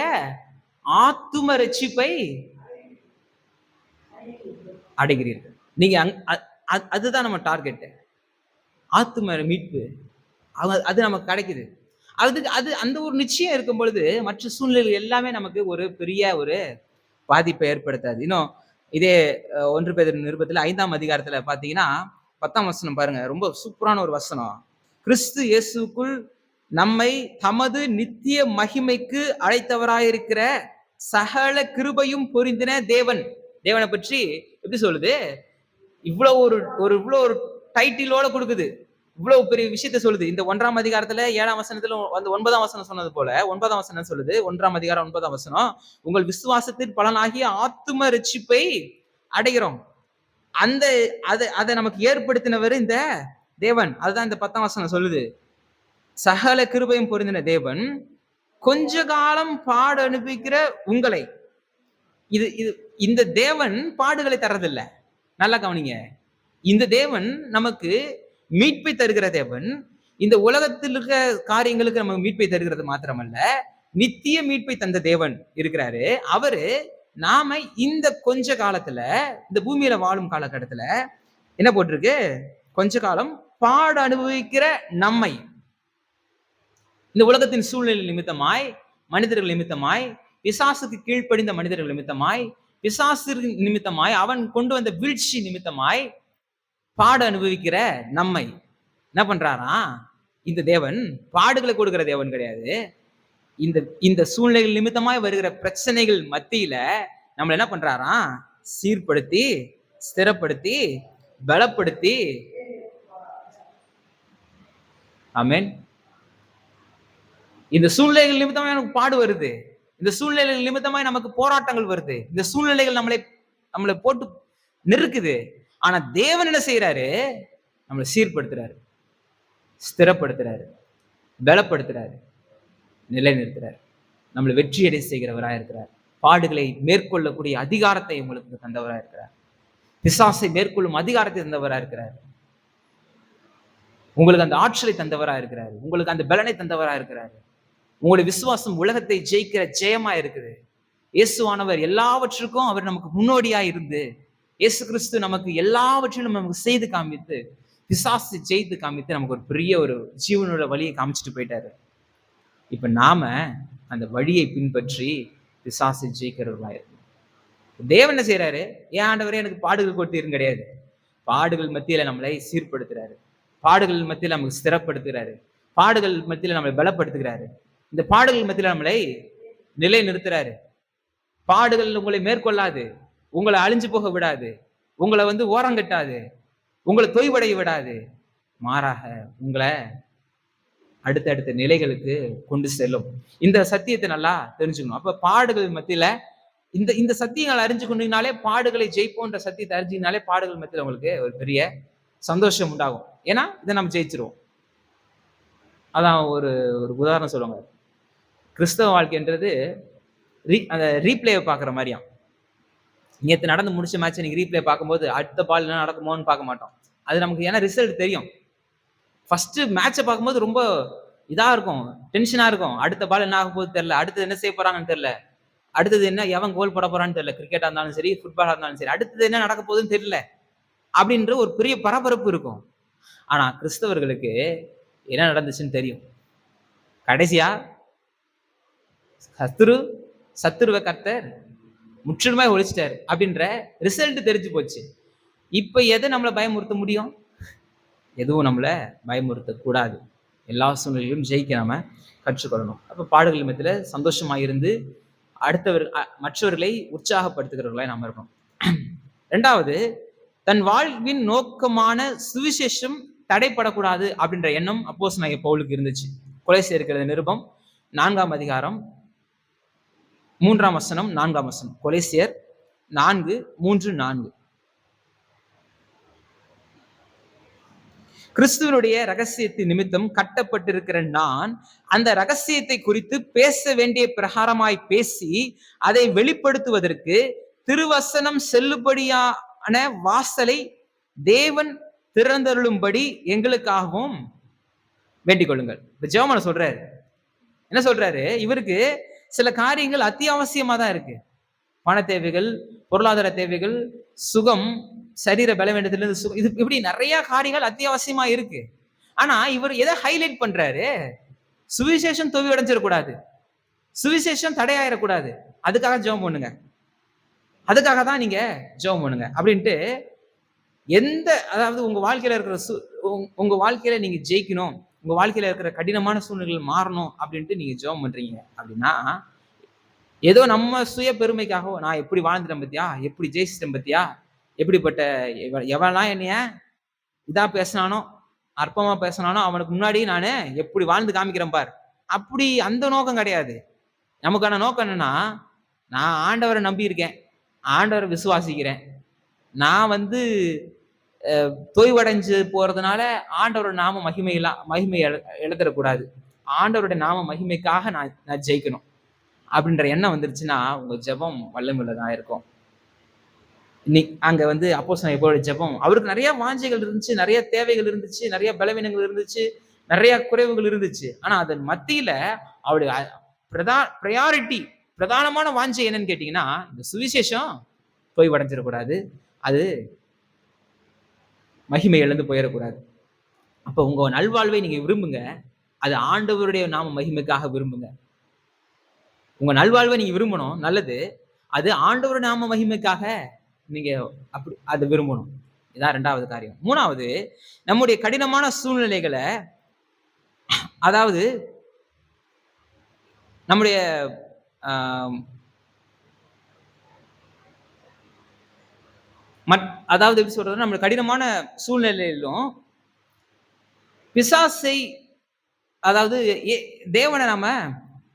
ஆத்தும ரட்சிப்பை அடைகிறீர்கள். நீங்க அதுதான் நம்ம டார்கெட். ஆத்தும மீட்பு அது நமக்கு கிடைக்குது. அது அந்த ஒரு நிச்சயம் இருக்கும் பொழுது மற்ற சூழ்நிலைகள் எல்லாமே நமக்கு ஒரு பெரிய ஒரு பாதிப்பை ஏற்படுத்தாது. இன்னும் இதே 1 பேதுரு நிருபத்துல 5ஆம் அதிகாரத்துல பாத்தீங்கன்னா 10ஆம் வசனம் பாருங்க, ரொம்ப சூப்பரான ஒரு வசனம். கிறிஸ்து இயேசுக்குள் நம்மை தமது நித்திய மகிமைக்கு அழைத்தவராயிருக்கிற சகல கிருபையும் பொருந்தின தேவனை பற்றி எப்படி சொல்லுது, இவ்வளவு ஒரு டைட்டிலோட கொடுக்குது, இவ்வளவு பெரிய விஷயத்த சொல்லுது. இந்த 1ஆம் அதிகாரத்துல 7ஆம் வசனத்துல வந்து 9ஆம் வசனம் சொன்னது போல 9ஆம் வசனம் சொல்லுது, 1ஆம் அதிகாரம் 9ஆம் வசனம், உங்கள் விசுவாசத்தின் பலனாகிய ஆத்தும ரட்சிப்பை அடைகிறோம். அதை நமக்கு ஏற்படுத்தினவர் இந்த தேவன். அதுதான் இந்த 10ஆம் வசனம் சொல்லுது. சகல கிருபையும் பொருந்தின தேவன் கொஞ்ச காலம் பாடு அனுப்பிக்கிற உங்களை, இந்த தேவன் பாடுகளை தரதில்லை. நல்லா கவனிங்க. இந்த தேவன் நமக்கு மீட்பை தருகிற தேவன். இந்த உலகத்தில் இருக்கிற காரியங்களுக்கு நமக்கு மீட்பை தருகிறது மாத்திரமல்ல, நித்திய மீட்பை தந்த தேவன் இருக்கிறாரு. அவரு நாம இந்த கொஞ்ச காலத்துல, இந்த பூமியில வாழும் காலகட்டத்துல என்ன போட்டிருக்கு? கொஞ்ச காலம் பாடு அனுபவிக்கிற நம்மை, இந்த உலகத்தின் சூழ்நிலை நிமித்தமாய், மனிதர்கள் நிமித்தமாய், பிசாசுக்கு கீழ்ப்படிந்த மனிதர்கள் நிமித்தமாய், பிசாசு நிமித்தமாய், அவன் கொண்டு வந்த வீழ்ச்சி நிமித்தமாய் பாடு அனுபவிக்கிற நம்மை என்ன பண்றாராம்? இந்த தேவன் பாடுகளை கொடுக்கிற தேவன் கிடையாது. இந்த இந்த சூழ்நிலைகள் நிமித்தமாய் வருகிற பிரச்சனைகள் மத்தியில நம்மள என்ன பண்றாராம்? சீர்படுத்தி, ஸ்திரப்படுத்தி, பலப்படுத்தி. ஆமென். இந்த சூழ்நிலைகள் நிமித்தமாய் நமக்கு பாடு வருது. இந்த சூழ்நிலைகள் நிமித்தமாய் நமக்கு போராட்டங்கள் வருது. இந்த சூழ்நிலைகள் நம்மளை போட்டு நெருக்குது. ஆனா தேவன் என்ன செய்யறாரு? நம்மளை சீர்படுத்துறாரு, ஸ்திரப்படுத்துறாரு, பலப்படுத்துறாரு, நிலைநிறுத்துறாரு. நம்மளை வெற்றியடை செய்கிறவராக இருக்கிறார். பாடுகளை மேற்கொள்ளக்கூடிய அதிகாரத்தை உங்களுக்கு தந்தவராக இருக்கிறார். பிசாசை மேற்கொள்ளும் அதிகாரத்தை தந்தவராக இருக்கிறார். உங்களுக்கு அந்த ஆற்றலை தந்தவராக இருக்கிறார். உங்களுக்கு அந்த பலனை தந்தவராக இருக்கிறார். உங்களுடைய விசுவாசம் உலகத்தை ஜெயிக்கிற ஜெயமா இருக்குது. இயேசுவானவர் எல்லாவற்றுக்கும் அவர் நமக்கு முன்னோடியா இருந்து, இயேசு கிறிஸ்து நமக்கு எல்லாவற்றிலும் நமக்கு செய்து காமித்து, பிசாசு ஜெயித்து காமித்து நமக்கு ஒரு பெரிய ஒரு ஜீவனோட வழியை காமிச்சிட்டு போயிட்டாரு. இப்ப நாம அந்த வழியை பின்பற்றி பிசாசு ஜெயிக்கிறவர்களா இருக்கணும். தேவன் என்ன செய்யறாரு? ஏன் ஆண்டவரே எனக்கு பாடுகள் கொடுத்தீருன்னு கிடையாது. பாடுகள் மத்தியில நம்மளை சீர்படுத்துறாரு, பாடுகள் மத்தியில நமக்கு ஸ்திரப்படுத்துகிறாரு, பாடுகள் மத்தியில நம்மளை பலப்படுத்துகிறாரு, இந்த பாடுகள் மத்தியில நம்மளை நிலை நிறுத்துறாரு. பாடுகள் உங்களை மேற்கொள்ளாது, உங்களை அழிஞ்சு போக விடாது, உங்களை ஓரங்கட்டாது, உங்களை தொய்வடைய விடாது. மாறாக உங்களை அடுத்தடுத்த நிலைகளுக்கு கொண்டு செல்லும். இந்த சத்தியத்தை நல்லா தெரிஞ்சுக்கணும். அப்ப பாடுகள் மத்தியில இந்த சத்தியங்களை அறிஞ்சு கொண்டீங்கனாலே, பாடுகளை ஜெயிப்போன்ற சத்தியத்தை அறிஞ்சிங்கனாலே பாடுகள் மத்தியில உங்களுக்கு ஒரு பெரிய சந்தோஷம் உண்டாகும். ஏன்னா இதை நம்ம ஜெயிச்சிருவோம். அதான் ஒரு உதாரணம் சொல்லுவாங்க. கிறிஸ்தவ வாழ்க்கைன்றது அந்த ரீப்ளேவை பார்க்குற மாதிரியாம். நேற்று நடந்து முடிச்ச மேட்ச் நீங்க ரீப்ளே பார்க்கும்போது அடுத்த பால் என்ன நடக்குமோன்னு பார்க்க மாட்டோம். அது நமக்கு ஏன்னா ரிசல்ட் தெரியும். ஃபர்ஸ்ட் மேட்சை பார்க்கும்போது ரொம்ப இதா இருக்கும், டென்ஷனா இருக்கும். அடுத்த பால் என்ன ஆக போகுது தெரியல, அடுத்தது என்ன செய்ய போறாங்கன்னு தெரியல, அடுத்தது என்ன எவன் கோல் போட போறான்னு தெரியல. கிரிக்கெட்டா இருந்தாலும் சரி, ஃபுட்பாலா இருந்தாலும் சரி, அடுத்தது என்ன நடக்க போகுதுன்னு தெரியல அப்படின்ற ஒரு பெரிய பரபரப்பு இருக்கும். ஆனா கிறிஸ்தவர்களுக்கு என்ன நடந்துச்சுன்னு தெரியும். கடைசியா சத்துருவ கர்த்தர் முற்றிலுமே ஒழிச்சிட்டாரு அப்படின்ற ரிசல்ட் தெரிஞ்சு போச்சு. இப்ப எதை நம்மளை பயமுறுத்த முடியும்? எதுவும் நம்மளை பயமுறுத்த கூடாது. எல்லா சூழ்நிலையிலும் ஜெயிக்க நாம கற்றுக்கொள்ளணும். அப்ப பாடுகள் மத்தியில சந்தோஷமா இருந்து மற்றவர்களை உற்சாகப்படுத்துகிறவர்களாய் நாம இருக்கணும். ரெண்டாவது, தன் வாழ்வின் நோக்கமான சுவிசேஷம் தடைப்படக்கூடாது அப்படின்ற எண்ணம் அப்போஸ்தலனாகிய பவுலுக்கு இருந்துச்சு. கொலோசியர் நிருபம் 4ஆம் அதிகாரம் 3ஆம் வசனம் 4ஆம் வசனம். கொலோசியர் 4:3-4. கிறிஸ்துவனுடைய ரகசியத்தின் நிமித்தம் கட்டப்பட்டிருக்கிற நான் அந்த ரகசியத்தை குறித்து பேச வேண்டிய பிரகாரமாய் பேசி அதை வெளிப்படுத்துவதற்கு திருவசனம் செல்லுபடியான வாசலை தேவன் திறந்தருளும்படி எங்களுக்காகவும் வேண்டிக் கொள்ளுங்கள். ஜெபமான சொல்றாரு. என்ன சொல்றாரு? இவருக்கு சில காரியங்கள் அத்தியாவசியமா தான் இருக்கு. பண தேவைகள், பொருளாதார தேவைகள், சுகம், சரீர பலவீனத்திலிருந்து சுகம், இது இப்படி நிறைய காரியங்கள் அத்தியாவசியமா இருக்கு. ஆனா இவர் எதை ஹைலைட் பண்றாரு? சுவிசேஷம் தொய்வு அடைஞ்சிடக்கூடாது, சுவிசேஷம் தடையாயிடக்கூடாது. அதுக்காக ஜெபம் பண்ணுங்க, அதுக்காக தான் நீங்க ஜெபம் பண்ணுங்க அப்படின்ட்டு. அதாவது உங்க வாழ்க்கையில இருக்கிற உங்க வாழ்க்கையில நீங்க ஜெயிக்கணும், உங்க வாழ்க்கையில இருக்கிற கடினமான சூழ்நிலைகள் மாறணும் அப்படின்ட்டு நீங்க ஜெபம் பண்றீங்க அப்படின்னா, ஏதோ நம்ம சுய பெருமைக்காக நான் எப்படி வாழ்ந்துட்டேன் பத்தியா, எப்படி ஜெயிச்சிட்டேன் பத்தியா, எப்படிப்பட்ட எவெல்லாம் என்னைய இதா பேசினானோ, அற்பமா பேசினானோ அவனுக்கு முன்னாடி நானு எப்படி வாழ்ந்து காமிக்கிறேன் பார், அப்படி அந்த நோக்கம் கிடையாது. நமக்கான நோக்கம் என்னன்னா, நான் ஆண்டவரை நம்பி இருக்கேன், ஆண்டவரை விசுவாசிக்கிறேன், நான் தொய்வடைஞ்சு போறதுனால ஆண்டவரோட நாம மகிமை இழந்துடக்கூடாது, ஆண்டவருடைய நாம மகிமைக்காக நான் ஜெயிக்கணும் அப்படின்ற எண்ணம் வந்துருச்சுன்னா உங்க ஜெபம் வல்லமையுள்ளதா இருக்கும். அங்க அப்போஸ்தலனாகிய பவுலுடைய ஜெபம், அவருக்கு நிறைய வாஞ்சைகள் இருந்துச்சு, நிறைய தேவைகள் இருந்துச்சு, நிறைய பலவீனங்கள் இருந்துச்சு, நிறைய குறைவுகள் இருந்துச்சு. ஆனா அதன் மத்தியில அவருடைய ப்ரையாரிட்டி பிரதானமான வாஞ்சை என்னன்னு கேட்டீங்கன்னா, இந்த சுவிசேஷம் போய் உடைஞ்சிடக்கூடாது, அது மகிமை இழந்து போயிடக்கூடாது. அப்ப உங்க நல்வாழ்வை நீங்க விரும்புங்க, அது ஆண்டவருடைய நாம மகிமைக்காக விரும்புங்க. உங்க நல்வாழ்வை நீங்க விரும்பணும், நல்லது. அது ஆண்டவர் நாம மகிமைக்காக நீங்க அப்படி அது விரும்பணும். இதான் 2வது காரியம். 3வது, நம்முடைய கடினமான சூழ்நிலைகளை, அதாவது நம்முடைய அதாவது எப்படி சொல்றது, நம்ம கடினமான சூழ்நிலையிலும் பிசாசை, அதாவது தேவனை நாம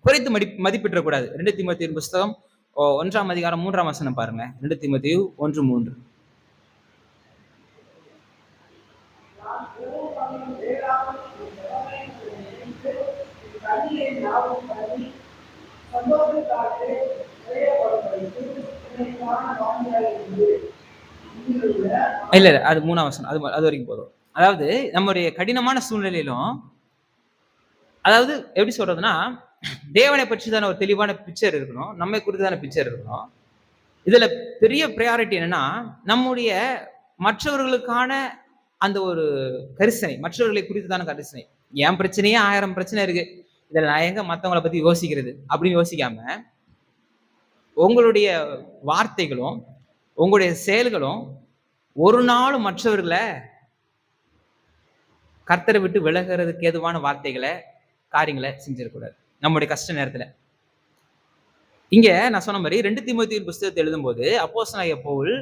குறைத்து மதிப்பிடக்கூடாது. 2 தீமோத்தேயு புஸ்தகம் 1ஆம் அதிகாரம் 3ஆம் வசனம் பாருங்க. 2 தீமோத்தேயு 1:3. இல்ல அது 3ஆம் வசனம், அது வரைக்கும் போதும். அதாவது நம்முடைய கடினமான சூழ்நிலையிலும், அதாவது எப்படி சொல்றதுன்னா, தேவனை பற்றி தான ஒரு தெளிவான பிக்சர் இருக்கணும், நம்மை குறித்து தான பிக்சர் இருக்கணும். இதுல பெரிய ப்ரையாரிட்டி என்னன்னா, நம்முடைய மற்றவர்களுக்கான அந்த ஒரு கரிசனை, மற்றவர்களை குறித்துதான கரிசனை. என் பிரச்சனையே 1000 பிரச்சனை இருக்கு, இதுல நான் எங்க மத்தவங்களை பத்தி யோசிக்கிறது அப்படின்னு யோசிக்காம, உங்களுடைய வார்த்தைகளும் உங்களுடைய செயல்களும் ஒரு நாள் மற்றவர்களை கர்த்தரை விட்டு விலகிறதுக்கு ஏதுவான வார்த்தைகளை, காரியங்களை செஞ்சிடக்கூடாது நம்முடைய கஷ்ட நேரத்துல. இங்க நான் சொன்ன மாதிரி 2 தீமோத்தேயு புஸ்தகத்தை எழுதும்போது அப்போஸ்தலனாகிய பவுல்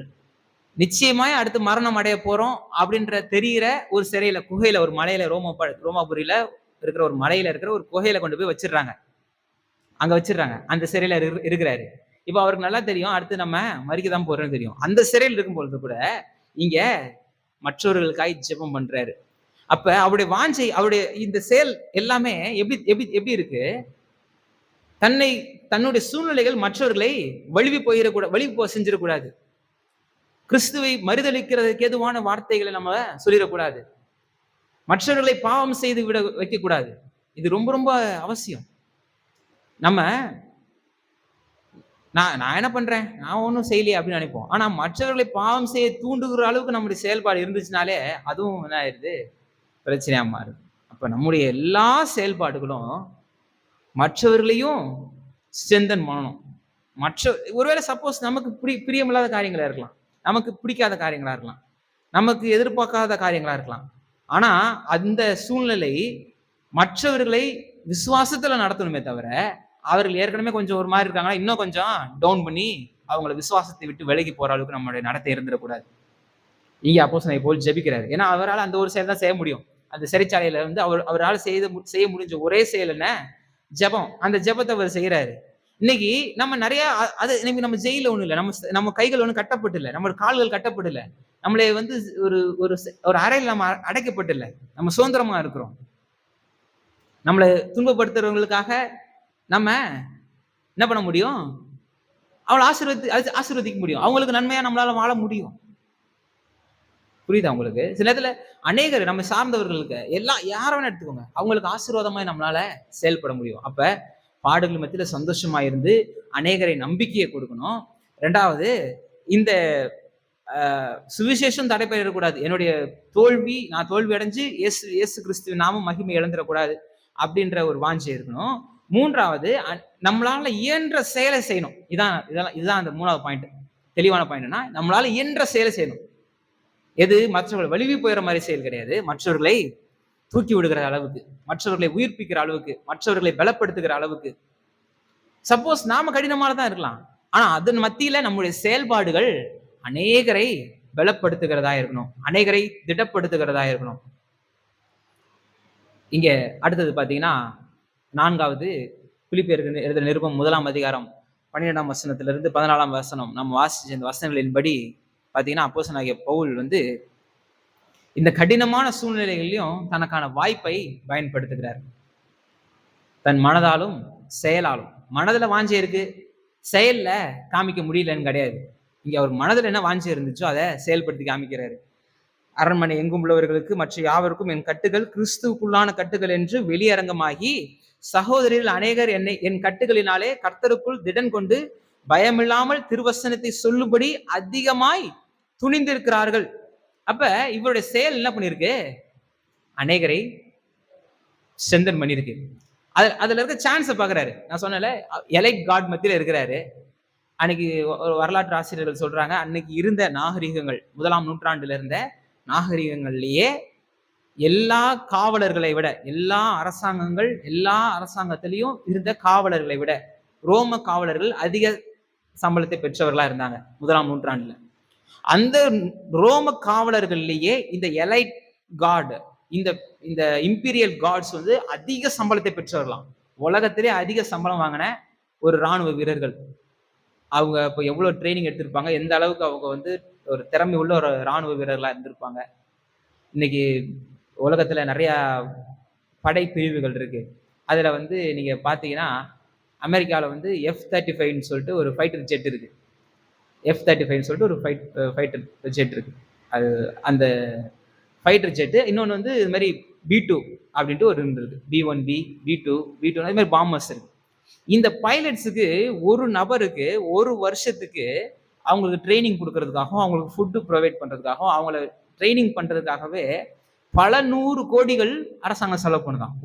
நிச்சயமாய் அடுத்து மரணம் அடைய போறோம் அப்படின்ற தெரிகிற ஒரு சிறையில, குகையில, ஒரு மலையில, ரோமாபுரியில இருக்கிற ஒரு மலையில இருக்கிற ஒரு குகையில கொண்டு போய் வச்சிடுறாங்க. அங்க வச்சிடுறாங்க. அந்த சிறையில இருக்கிறாரு. இப்ப அவருக்கு நல்லா தெரியும், அடுத்து நம்ம மரிக்கதான் போறோம்னு தெரியும். அந்த சிறையில் இருக்கும் பொழுது கூட இங்க மற்றவர்களுக்காய் ஜெபம் பண்றாரு. அப்ப அவருடைய வாஞ்சை, அவருடைய இந்த செயல் எல்லாமே எப்படி இருக்கு, தன்னுடைய சூழ்நிலைகள் மற்றவர்களை வலிவு செஞ்சிடக்கூடாது. கிறிஸ்துவை மறுதலிக்கிறதுக்கு ஏதுவான வார்த்தைகளை நம்ம சொல்லிடக்கூடாது. மற்றவர்களை பாவம் செய்து விட வைக்க கூடாது. இது ரொம்ப ரொம்ப அவசியம். நான் என்ன பண்றேன், நான் ஒன்றும் செய்யலையே அப்படின்னு நினைப்போம். ஆனா மற்றவர்களை பாவம் செய்ய தூண்டுகிற அளவுக்கு நம்முடைய செயல்பாடு இருந்துச்சுனாலே அதுவும் என்ன ஆயிடுது, பிரச்சனையா மாறுது. அப்ப நம்முடைய எல்லா செயல்பாடுகளும் மற்றவர்களையும் ஸ்ட்ரென்தன் பண்ணணும். ஒருவேளை சப்போஸ் நமக்கு பிரியமில்லாத காரியங்களா இருக்கலாம், நமக்கு பிடிக்காத காரியங்களா இருக்கலாம், நமக்கு எதிர்பார்க்காத காரியங்களா இருக்கலாம். ஆனா அந்த சூழ்நிலை மற்றவர்களை விசுவாசத்துல நடத்தணுமே தவிர, அவர்கள் ஏற்கனவே கொஞ்சம் ஒரு மாதிரி இருக்காங்கன்னா இன்னும் கொஞ்சம் டவுன் பண்ணி அவங்களை விசுவாசத்தை விட்டு விலகி போற அளவுக்கு நம்மளுடைய நடத்தை இருந்துடக்கூடாது. இங்க அப்போஸ்தலனாகிய பவுல் ஜெபிக்கிறாரு. ஏன்னா அவரால் அந்த ஒரு செயல் தான் செய்ய முடியும். அந்த சிறைச்சாலையில அவரால் செய்ய முடிஞ்ச ஒரே செயல் என்ன, ஜெபம். அந்த ஜெபத்தை அவர் செய்யறாரு. இன்னைக்கு நம்ம நிறைய இன்னைக்கு நம்ம ஜெயில ஒண்ணும் இல்லை, நம்ம கைகள் ஒன்றும் கட்டப்பட்டு, நம்ம கால்கள் கட்டப்பட்டு, நம்மளே ஒரு அறையில் நம்ம அடைக்கப்பட்டு, நம்ம சுதந்திரமா இருக்கிறோம். நம்மளை துன்பப்படுத்துறவங்களுக்காக நம்ம என்ன பண்ண முடியும், அவளை ஆசீர்வதிக்க முடியும். அவங்களுக்கு நன்மையா நம்மளால வாழ முடியும். புரியுதா உங்களுக்கு? சில நேரத்துல அநேகர் நம்ம சார்ந்தவர்களுக்கு யார வேணா எடுத்துக்கோங்க, அவங்களுக்கு ஆசீர்வாதமாய் நம்மளால செயல்பட முடியும். அப்ப பாடுகள் மத்தியில சந்தோஷமா இருந்து அநேகரை நம்பிக்கையை கொடுக்கணும். 2வது, இந்த சுவிசேஷம் தடைபெறக்கூடாது. என்னுடைய நான் தோல்வி அடைஞ்சு இயேசு கிறிஸ்துவின் நாமம் மகிமை இழந்துடக்கூடாது அப்படின்ற ஒரு வாஞ்சை இருக்கணும். 3வது, நம்மளால இயன்ற செயலை செய்யணும். இதுதான் அந்த 3வது பாயிண்ட். தெளிவான பாயிண்ட்னா, நம்மளால இயன்ற செயலை செய்யணும். எது, மற்றவர்கள் வலிவி போயிற மாதிரி செயல் கிடையாது. மற்றவர்களை தூக்கி விடுகிற அளவுக்கு, மற்றவர்களை உயிர்ப்பிக்கிற அளவுக்கு, மற்றவர்களை பலப்படுத்துகிற அளவுக்கு. சப்போஸ் நாம கடினமானதான் இருக்கலாம், ஆனா அதன் மத்தியில நம்முடைய செயல்பாடுகள் அநேகரை பலப்படுத்துகிறதா இருக்கணும், அநேகரை திடப்படுத்துகிறதா இருக்கணும். இங்க அடுத்தது பாத்தீங்கன்னா 4வது, பிலிப்பியருக்கு எழுதின நிருபம் 1ஆம் அதிகாரம் 12ஆம் வசனத்திலிருந்து 14ஆம் வசனம் நம்ம வாசிச்ச இந்த வசனங்களின்படி பாத்தீங்கன்னா, அப்போஸ்தலனாகிய பவுல் இந்த கடினமான சூழ்நிலைகளிலும் தனக்கான வாய்ப்பை பயன்படுத்துகிறார். தன் மனதாலும் செயலாலும். மனதுல வாஞ்சை இருக்கு, செயல்ல காமிக்க முடியலன்னு கிடையாது. இங்க அவர் மனதுல என்ன வாஞ்சை இருந்துச்சோ அதை செயல்படுத்தி காமிக்கிறாரு. அரண்மனை எங்கும் உள்ளவர்களுக்கு மற்ற யாவருக்கும் என் கட்டுகள் கிறிஸ்துவுக்குள்ளான கட்டுகள் என்று வெளியரங்கமாகி, சகோதரில் அநேகர் என் கட்டுகளினாலே கர்த்தருக்குள் திடன் கொண்டு பயமில்லாமல் திருவசனத்தை சொல்லும்படி அதிகமாய் துணிந்திருக்கிறார்கள். அப்ப இவருடைய செயல் என்ன பண்ணிருக்கு? அநேகரை ஸ்ட்ரென்தன் பண்ணிருக்கு. அதுல இருக்க சான்ஸை பாக்குறாரு. நான் சொன்னல, எலைட் காட் மத்தியில இருக்கிறாரு. அன்னைக்கு ஒரு வரலாற்று ஆசிரியர்கள் சொல்றாங்க, அன்னைக்கு இருந்த நாகரிகங்கள், 1ஆம் நூற்றாண்டுல இருந்த நாகரிகங்கள்லயே எல்லா காவலர்களை விட, எல்லா அரசாங்கத்திலையும் இருந்த காவலர்களை விட ரோம காவலர்கள் அதிக சம்பளத்தை பெற்றவர்களா இருந்தாங்க 1ஆம் நூற்றாண்டுல. அந்த ரோம காவலர்கள்லயே இந்த எலைட் காட், இந்த இம்பீரியல் காட்ஸ் வந்து அதிக சம்பளத்தை பெற்றவர்களாம். உலகத்திலே அதிக சம்பளம் வாங்கின ஒரு இராணுவ வீரர்கள். அவங்க இப்போ எவ்வளவு ட்ரைனிங் எடுத்திருப்பாங்க, எந்த அளவுக்கு அவங்க வந்து ஒரு திறமை உள்ள ஒரு இராணுவ வீரர்களா இருந்திருப்பாங்க. இன்னைக்கு உலகத்துல நிறைய படை பிரிவுகள் இருக்கு. அதுல வந்து நீங்க பாத்தீங்கன்னா, அமெரிக்கால வந்து F-35 சொல்லிட்டு ஒரு ஃபைட்டர் ஜெட் இருக்கு. F-35 சொல்லிட்டு ஒரு ஃபைட்டர் ஜெட் இருக்கு. அது அந்த ஃபைட்டர் ஜெட். இன்னொன்று வந்து இது மாதிரி B2 அப்படின்ட்டு ஒரு இருக்கு. B1B, B2, B2 அது மாதிரி பாம்பர்ஸ் இருக்கு. இந்த பைலட்ஸுக்கு ஒரு நபருக்கு ஒரு வருஷத்துக்கு அவங்களுக்கு ட்ரைனிங் கொடுக்கறதுக்காகவும், அவங்களுக்கு ஃபுட்டு ப்ரொவைட் பண்றதுக்காகவும், அவங்கள ட்ரைனிங் பண்றதுக்காகவே பல 100 கோடிகள் அரசாங்கம் செலவு பண்ணுதான்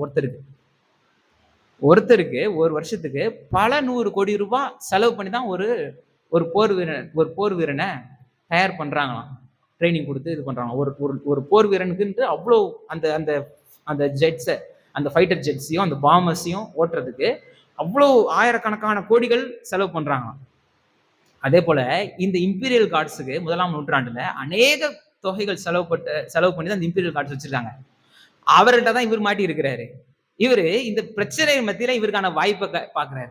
ஒருத்தருக்கு ஒரு வருஷத்துக்கு பல 100 கோடி ரூபாய் செலவு பண்ணி தான் ஒரு போர் வீரனை தயார் பண்றாங்களாம். ட்ரைனிங் கொடுத்து இது பண்றாங்க. ஒரு போர் வீரனுக்கு அவ்வளோ அந்த ஜெட்ஸை, அந்த ஃபைட்டர் ஜெட்ஸையும் அந்த பாம்பர்ஸையும் ஓட்டுறதுக்கு அவ்வளோ ஆயிரக்கணக்கான கோடிகள் செலவு பண்றாங்களாம். அதே போல இந்த இம்பீரியல் கார்ட்ஸுக்கு 1ஆம் நூற்றாண்டுல அநேக தொகைகள் செலவு பண்ணி தான் இந்த இம்பீரியல் கார்ட்ஸ் வச்சிருக்காங்க. அவர்கிட்ட தான் இவர் மாட்டி இருக்கிறாரு. இவரு இந்த பிரச்சனை மத்தியில இவருக்கான வாய்ப்பை பாக்குறாரு.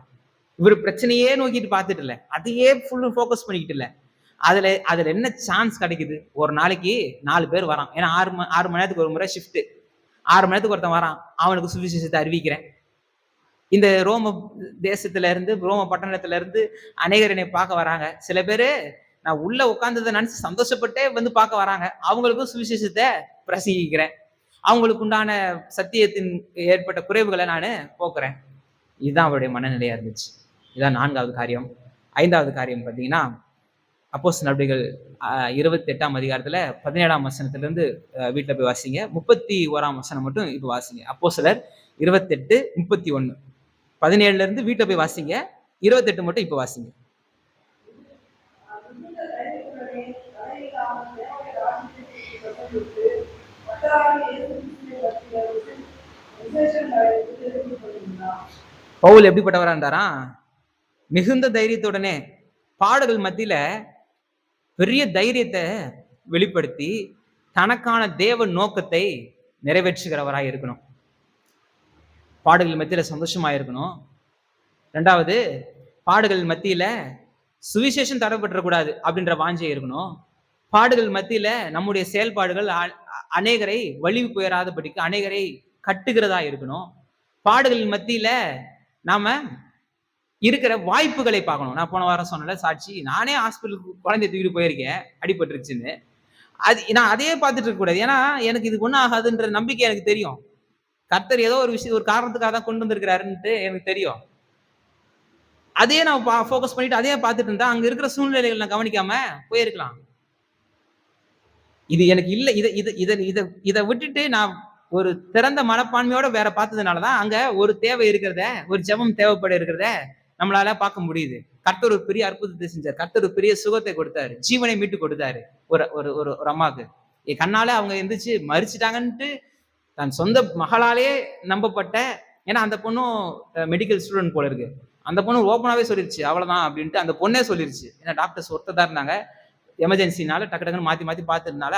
இவர் பிரச்சனையே நோக்கிட்டு பார்த்துட்டு இல்ல, அதையே ஃபுல்லு ஃபோக்கஸ் பண்ணிக்கிட்டு இல்ல. அதுல என்ன சான்ஸ் கிடைக்குது? ஒரு நாளைக்கு 4 பேர் வரான். ஏன்னா 6 மணி நேரத்துக்கு ஒரு முறை ஷிஃப்ட். 6 மணி நேரத்துக்கு ஒருத்தன் வரான், அவனுக்கு சுவிசேஷத்தை அறிவிக்கிறேன். இந்த ரோம தேசத்துல இருந்து, ரோம பட்டணத்துல இருந்து அநேகர் என்னை பார்க்க வராங்க. சில பேரு நான் உள்ள உட்கார்ந்ததை நினைச்சு சந்தோஷப்பட்டே வந்து பார்க்க வராங்க. அவங்களுக்கும் சுவிசேஷத்தை பிரசங்கிக்கிறேன். அவங்களுக்கு உண்டான சத்தியத்தின் ஏற்பட்ட குறைவுகளை நான் போக்குறேன். இதுதான் அவருடைய மனநிலையா இருந்துச்சு. இதுதான் 4வது காரியம். 5வது காரியம் பார்த்தீங்கன்னா, அப்போஸ்தலர் நடவடிக்கைகள் 28ஆம் அதிகாரத்துல 17ஆம் வசனத்திலிருந்து வீட்டுல போய் வாசிங்க. 31ஆம் வசனம் மட்டும் இப்ப வாசிங்க. அப்போஸ்தலர் 28:31. 17ல இருந்து வீட்டுல போய் வாசிங்க. 28 மட்டும் இப்ப வாசிங்க. பவுல் எப்படிப்பட்டவரா இருந்தாரா? மிகுந்த தைரியத்துடனே பாடுகள் மத்தியில பெரிய தைரியத்தை வெளிப்படுத்தி தனக்கான தேவ நோக்கத்தை நிறைவேற்றுகிறவராய் இருக்கணும். பாடுகள் மத்தியில சந்தோஷமா இருக்கணும். 2வது, பாடுகள் மத்தியில சுவிசேஷம் தடைபற்றக்கூடாது அப்படின்ற வாஞ்சை இருக்கணும். பாடுகள் மத்தியில நம்முடைய செயல்பாடுகள் அநேகரை வலிவு போயிடாதபடிக்கு அநேகரை கட்டுகிறதா இருக்கணும். பாடுகள் மத்தியில நாம இருக்கிற வாய்ப்புகளை பார்க்கணும். நான் போன வாரம் சொன்னல சாட்சி, நானே ஹாஸ்பிட்டலுக்கு குழந்தைய தூக்கிட்டு போயிருக்கேன், அடிபட்டுருச்சுன்னு. நான் அதையே பார்த்துட்டு இருக்க கூடாது. ஏன்னா எனக்கு இது ஒன்றும் ஆகாதுன்ற நம்பிக்கை எனக்கு தெரியும். கர்த்தர் ஏதோ ஒரு காரணத்துக்காக தான் கொண்டு வந்திருக்கிறாருன்ட்டு எனக்கு தெரியும். அதையே நான் ஃபோக்கஸ் பண்ணிட்டு அதையே பார்த்துட்டு இருந்தா அங்க இருக்கிற சூழ்நிலைகள் நான் கவனிக்காம போயிருக்கலாம். இது எனக்கு இல்லை. இதை விட்டுட்டு நான் ஒரு திறந்த மனப்பான்மையோட வேற பார்த்ததுனாலதான் அங்க ஒரு தேவை இருக்கிறத, ஒரு ஜெபம் தேவைப்பட இருக்கிறத நம்மளால பார்க்க முடியுது. கர்த்தர் ஒரு பெரிய அற்புதத்தை செஞ்சார். கர்த்தர் ஒரு பெரிய சுகத்தை கொடுத்தாரு, ஜீவனை மீட்டு கொடுத்தாரு. ஒரு அம்மாவுக்கு என் கண்ணால அவங்க எந்திரிச்சு மறிச்சிட்டாங்கன்ட்டு தன் சொந்த மகளாலே நம்பப்பட்ட, ஏன்னா அந்த பொண்ணும் மெடிக்கல் ஸ்டூடெண்ட் போல இருக்கு, அந்த பொண்ணு ஓப்பனாவே சொல்லிருச்சு அவ்வளவுதான் அப்படின்ட்டு அந்த பொண்ணே சொல்லிருச்சு. ஏன்னா டாக்டர்ஸ் ஒருத்ததான் இருந்தாங்க, எமர்ஜென்சினால டக்கு டக்குன்னு மாத்தி பார்த்துருந்தால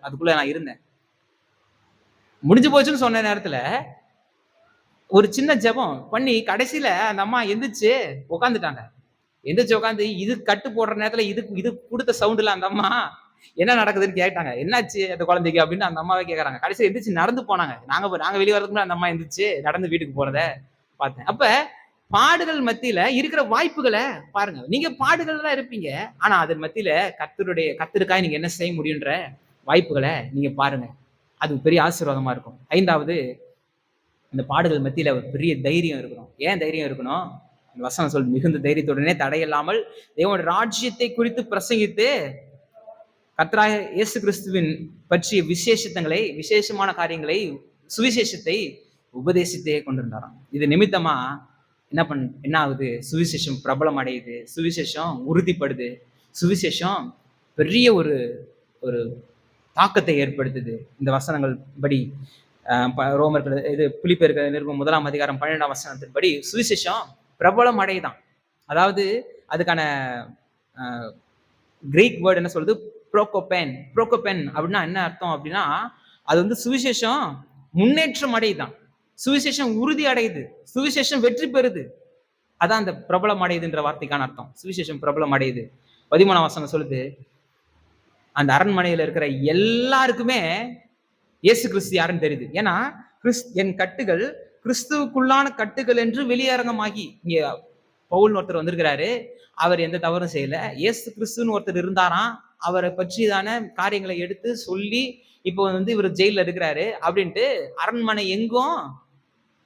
அதுக்குள்ள நான் இருந்தேன். முடிஞ்சு போச்சுன்னு சொன்ன நேரத்துல ஒரு சின்ன ஜெபம் பண்ணி கடைசியில அந்த அம்மா எந்திரிச்சு உட்காந்துட்டாங்க. எந்திரிச்சு உட்காந்து இது கட்டு போடுற நேரத்துல இது கொடுத்த சவுண்டுல அந்த அம்மா என்ன நடக்குதுன்னு கேட்டாங்க. என்னாச்சு அந்த குழந்தைக்கு அப்படின்னு அந்த அம்மாவே கேட்கறாங்க. கடைசியில் எந்திரிச்சு நடந்து போனாங்க. நாங்க வெளியே வரதுக்கு முன்னாடி அந்த அம்மா எந்திரிச்சு நடந்து வீட்டுக்கு போறத பார்த்தேன். அப்ப பாடுகள் மத்தியில இருக்கிற வாய்ப்புகளை பாருங்க. நீங்க பாடுகள் தான் இருப்பீங்க, ஆனா அதன் மத்தியில கர்த்தருக்காய் நீங்க என்ன செய்ய முடியுன்ற வாய்ப்புகளை நீங்க பாருங்க. அது பெரிய ஆசீர்வாதமா இருக்கும். 5வது, இந்த பாடுகள் மத்தியில ஒரு பெரிய தைரியம் இருக்கணும். ஏன் தைரியம் இருக்கணும்? அந்த வசனம் சொல்லுது, மிகுந்த தைரியத்துடனே தடையில்லாமல் தேவனுடைய ராஜ்யத்தை குறித்து பிரசங்கித்து கர்த்தராகிய இயேசு கிறிஸ்துவின் பற்றிய விசேஷமான காரியங்களை, சுவிசேஷத்தை உபதேசித்தே கொண்டிருந்தாராம். இது நிமித்தமா என்ன ஆகுது? சுவிசேஷம் பிரபலம் அடையுது, சுவிசேஷம் உறுதிப்படுது, சுவிசேஷம் பெரிய ஒரு ஒரு தாக்கத்தை ஏற்படுத்துது. இந்த வசனங்கள் படி ரோமர்கள் இது பிலிப்பியர்கள் நிருபம் 1 அதிகாரம் 12 வசனத்தின்படி சுவிசேஷம் பிரபலம் அடையுதான். அதாவது அதுக்கான கிரீக் வேர்டு என்ன சொல்றது? புரோகோபென் அப்படின்னா என்ன அர்த்தம் அப்படின்னா, அது வந்து சுவிசேஷம் முன்னேற்றம் அடையுதான், சுவிசேஷம் உறுதி அடையுது, சுவிசேஷம் வெற்றி பெறுது. அதான் அந்த பிரபலம் அடையுதுன்ற வார்த்தைக்கான அர்த்தம். சுவிசேஷம் பிரபலம் அடையுது. 13 வசனம் சொல்லுது, அந்த அரண்மனையில இருக்கிற எல்லாருக்குமே இயேசு கிறிஸ்து யாருன்னு தெரியுது. ஏன்னா என் கட்டுகள் கிறிஸ்துவுக்குள்ளான கட்டுகள் என்று வெளியரங்கமாகி, இங்க பவுல் ஒருத்தர் வந்திருக்கிறாரு, அவர் எந்த தவறும் செய்யல, இயேசு கிறிஸ்துன்னு ஒருத்தர் இருந்தாராம், அவரை பற்றிதான காரியங்களை எடுத்து சொல்லி இப்போ வந்து இவர் ஜெயில இருக்கிறாரு அப்படின்ட்டு அரண்மனை எங்கும்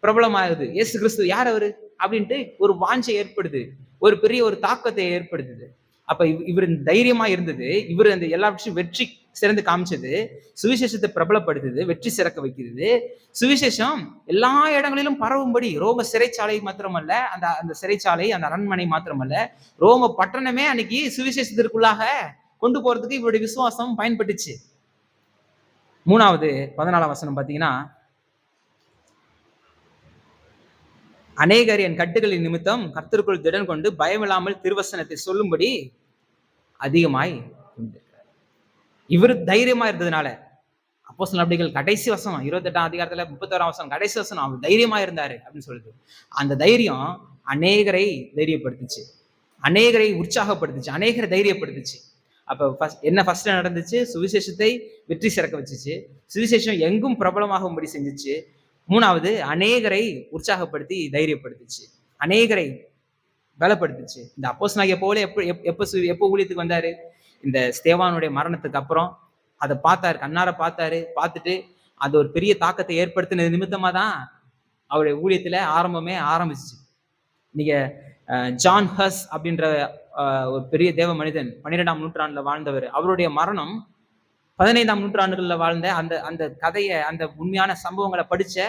பிரபலமாகுது. இயேசு கிறிஸ்து யார் அவரு அப்படின்ட்டு ஒரு வாஞ்சை ஏற்படுது, ஒரு பெரிய ஒரு தாக்கத்தை ஏற்படுத்துது. அப்ப இவர் தைரியமா இருந்தது, இவர் அந்த எல்லா விஷயம் வெற்றி சிறந்து காமிச்சது, சுவிசேஷத்தை பிரபலப்படுத்துது, வெற்றி சிறக்க வைக்கிறது. சுவிசேஷம் எல்லா இடங்களிலும் பரவும்படி, ரோம சிறைச்சாலை மாத்திரமல்ல, அந்த அந்த சிறைச்சாலை, அந்த அரண்மனை மாத்திரமல்ல, ரோம பட்டணமே அன்னைக்கு சுவிசேஷத்திற்குள்ளாக கொண்டு போறதுக்கு இவருடைய விசுவாசம் பயன்பட்டுச்சு. 3வது 14 வசனம் பாத்தீங்கன்னா, அநேகர் என் கட்டுகளின் நிமித்தம் கர்த்தருக்குள் திடன் கொண்டு பயமில்லாமல் திருவசனத்தை சொல்லும்படி அதிகமாய் கொண்டிருக்கிறார். இவர் தைரியமா இருந்ததுனால, அப்போஸ்தலர் நடபடிகள் கடைசி வசனம் 28 அதிகாரத்துல 31 வசனம் கடைசி வசனம், அவர் தைரியமா இருந்தாரு அப்படின்னு சொல்லுது. அந்த தைரியம் அநேகரை தைரியப்படுத்துச்சு, அநேகரை உற்சாகப்படுத்துச்சு, அநேகரை தைரியப்படுத்துச்சு. அப்ப என்ன ஃபர்ஸ்ட் நடந்துச்சு? சுவிசேஷத்தை வெற்றி சிறக்க வச்சுச்சு, சுவிசேஷம் எங்கும் பிரபலமாகும்படி செஞ்சுச்சு. 3வது, அநேகரை உற்சாகப்படுத்தி தைரியப்படுத்துச்சு, அநேகரை பலப்படுத்துச்சு. இந்த அப்போஸ்தலனாகிய பவுல் எப்போ ஊழியத்துக்கு வந்தாரு? இந்த ஸ்தேவானுடைய மரணத்துக்கு அப்புறம் அதை பார்த்தாரு, கண்ணார பார்த்தாரு. பார்த்துட்டு அது ஒரு பெரிய தாக்கத்தை ஏற்படுத்தினது நிமித்தமா தான் அவருடைய ஊழியத்துல ஆரம்பமே ஆரம்பிச்சு. நீங்க ஜான் ஹஸ் அப்படின்ற ஒரு பெரிய தேவ மனிதன் 12ஆம் நூற்றாண்டுல வாழ்ந்தவர், அவருடைய மரணம் 15ஆம் நூற்றாண்டுகள்ல வாழ்ந்த அந்த அந்த கதையை, அந்த உண்மையான சம்பவங்களை படிச்ச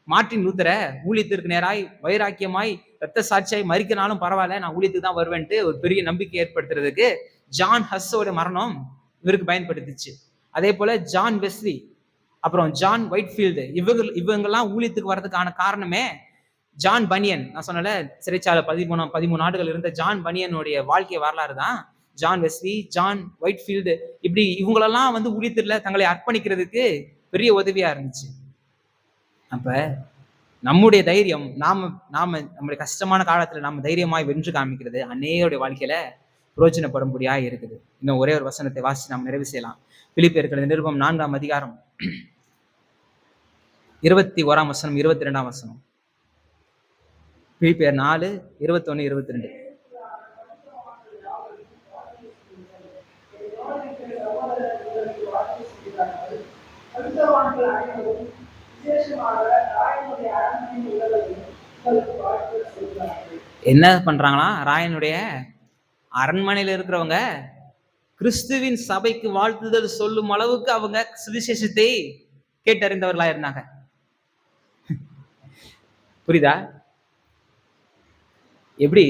மார்ட்டின் லூத்தரை ஊழியத்திற்கு நேராய் வைராக்கியமாய் ரத்த சாட்சியாய் மறிக்கனாலும் பரவாயில்ல, நான் ஊழியத்துக்கு தான் வருவேன்ட்டு ஒரு பெரிய நம்பிக்கை ஏற்படுத்துறதுக்கு ஜான் ஹஸ்ஸோட மரணம் இவருக்கு பயன்படுத்துச்சு. அதே போல ஜான் வெஸ்லி, அப்புறம் ஜான் ஒயிட்ஃபீல்டு, இவங்கெல்லாம் ஊழியத்துக்கு வர்றதுக்கான காரணமே ஜான் பனியன். நான் சொன்னல சிறைச்சாலை 13 நாடுகள் இருந்த ஜான் பனியனுடைய வாழ்க்கை வரலாறு தான் ஜான் வெஸ்லி, ஜான் ஒயிட்ஃபீல்டு. இப்படி இவங்களெல்லாம் வந்து ஊழியத்துல தங்களை அர்ப்பணிக்கிறதுக்கு பெரிய உதவியா இருந்துச்சு. அப்ப நம்முடைய தைரியம், நம்முடைய கஷ்டமான காலத்துல நாம தைரியமாய் வென்று காமிக்கிறது அநேகருடைய வாழ்க்கையில பிரயோஜனப்படும்படியா இருக்குது. இன்னும் ஒரே ஒரு வசனத்தை வாசி நாம் நிறைவு செய்யலாம். பிலிப்பியர்கள் நிருபம் 4ஆம் அதிகாரம் 21ஆம் வசனம் 22ஆம் வசனம். பிலிப்பியர் 4, 21, 22. என்ன பண்றாங்களா? ராயனுடைய அரண்மனையில இருக்கிறவங்க கிறிஸ்துவின் சபைக்கு வாழ்த்துதல் சொல்லும் அளவுக்கு அவங்க சுவிசேஷத்தை கேட்டறிந்தவர்களா இருந்தாங்க. புரியுதா? எப்படி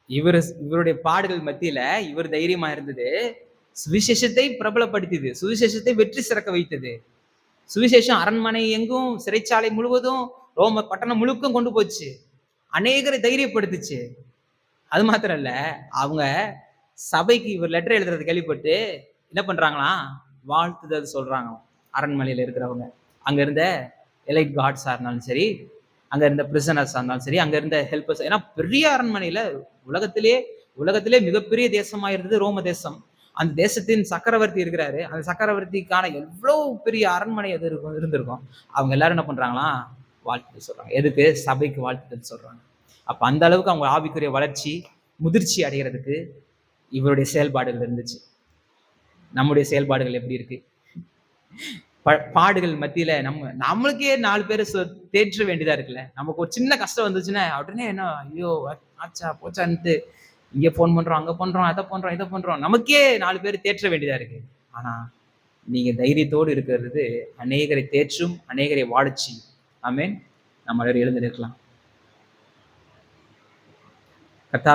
இவருடைய பாடுகள் மத்தியில இவர் தைரியமா இருந்தது, சுவிசேஷத்தை பிரபலப்படுத்தியது, சுவிசேஷத்தை வெற்றி சிறக்க வைத்தது. சுவிசேஷம் அரண்மனை எங்கும், சிறைச்சாலை முழுவதும், ரோம பட்டணம் முழுக்கும் கொண்டு போச்சு, அநேகரை தைரியப்படுத்துச்சு. அது மாத்திரம் இல்ல, அவங்க சபைக்கு இவர் லெட்டர் எழுதுறது கேள்விப்பட்டு என்ன பண்றாங்களாம்? வாழ்த்துதல் சொல்றாங்க. அரண்மனையில இருக்கிறவங்க, அங்க இருந்த எலைட் கார்ட்ஸா இருந்தாலும் சரி, அங்க இருந்த பிரிசனர்ஸா இருந்தாலும் சரி, அங்க இருந்த ஹெல்பர்ஸ். ஏன்னா பெரிய அரண்மனையில உலகத்திலே மிகப்பெரிய தேசமா இருந்தது ரோம தேசம். அந்த தேசத்தின் சக்கரவர்த்தி இருக்கிறாரு, அந்த சக்கரவர்த்திக்கான எவ்வளவு பெரிய அரண்மனை அது இருந்திருக்கும். அவங்க எல்லாரும் என்ன பண்றாங்களாம்? வாழ்த்துதல் சொல்றாங்க. எதுக்கு? சபைக்கு வாழ்த்துதல் சொல்றாங்க. அப்ப அந்த அளவுக்கு அவங்க ஆவிக்குரிய வளர்ச்சி, முதிர்ச்சி அடைகிறதுக்கு இவருடைய செயல்பாடுகள் இருந்துச்சு. நம்முடைய செயல்பாடுகள் எப்படி இருக்கு? பாடுகள் மத்தியில நம்மளுக்கே 4 பேரை தேற்ற வேண்டியதா இருக்குல்ல. நமக்கு ஒரு சின்ன கஷ்டம் வந்துச்சுன்னா, உடனே என்ன ஐயோ! ஆச்சா, போச்சான்ட்டு இங்க ஃபோன் பண்றோம், அங்க பண்றோம், அத பண்றோம், இத பண்றோம். நமக்கே 4 பேர் தேற்ற வேண்டியதா இருக்கு. ஆனா, நீங்க தைரியத்தோடு இருக்கிறது அநேகரை தேற்றும், அநேகரை வாழச் செய்யும். ஆமென். நம்ம எல்லாரும் எழுந்து நிற்கலாம்.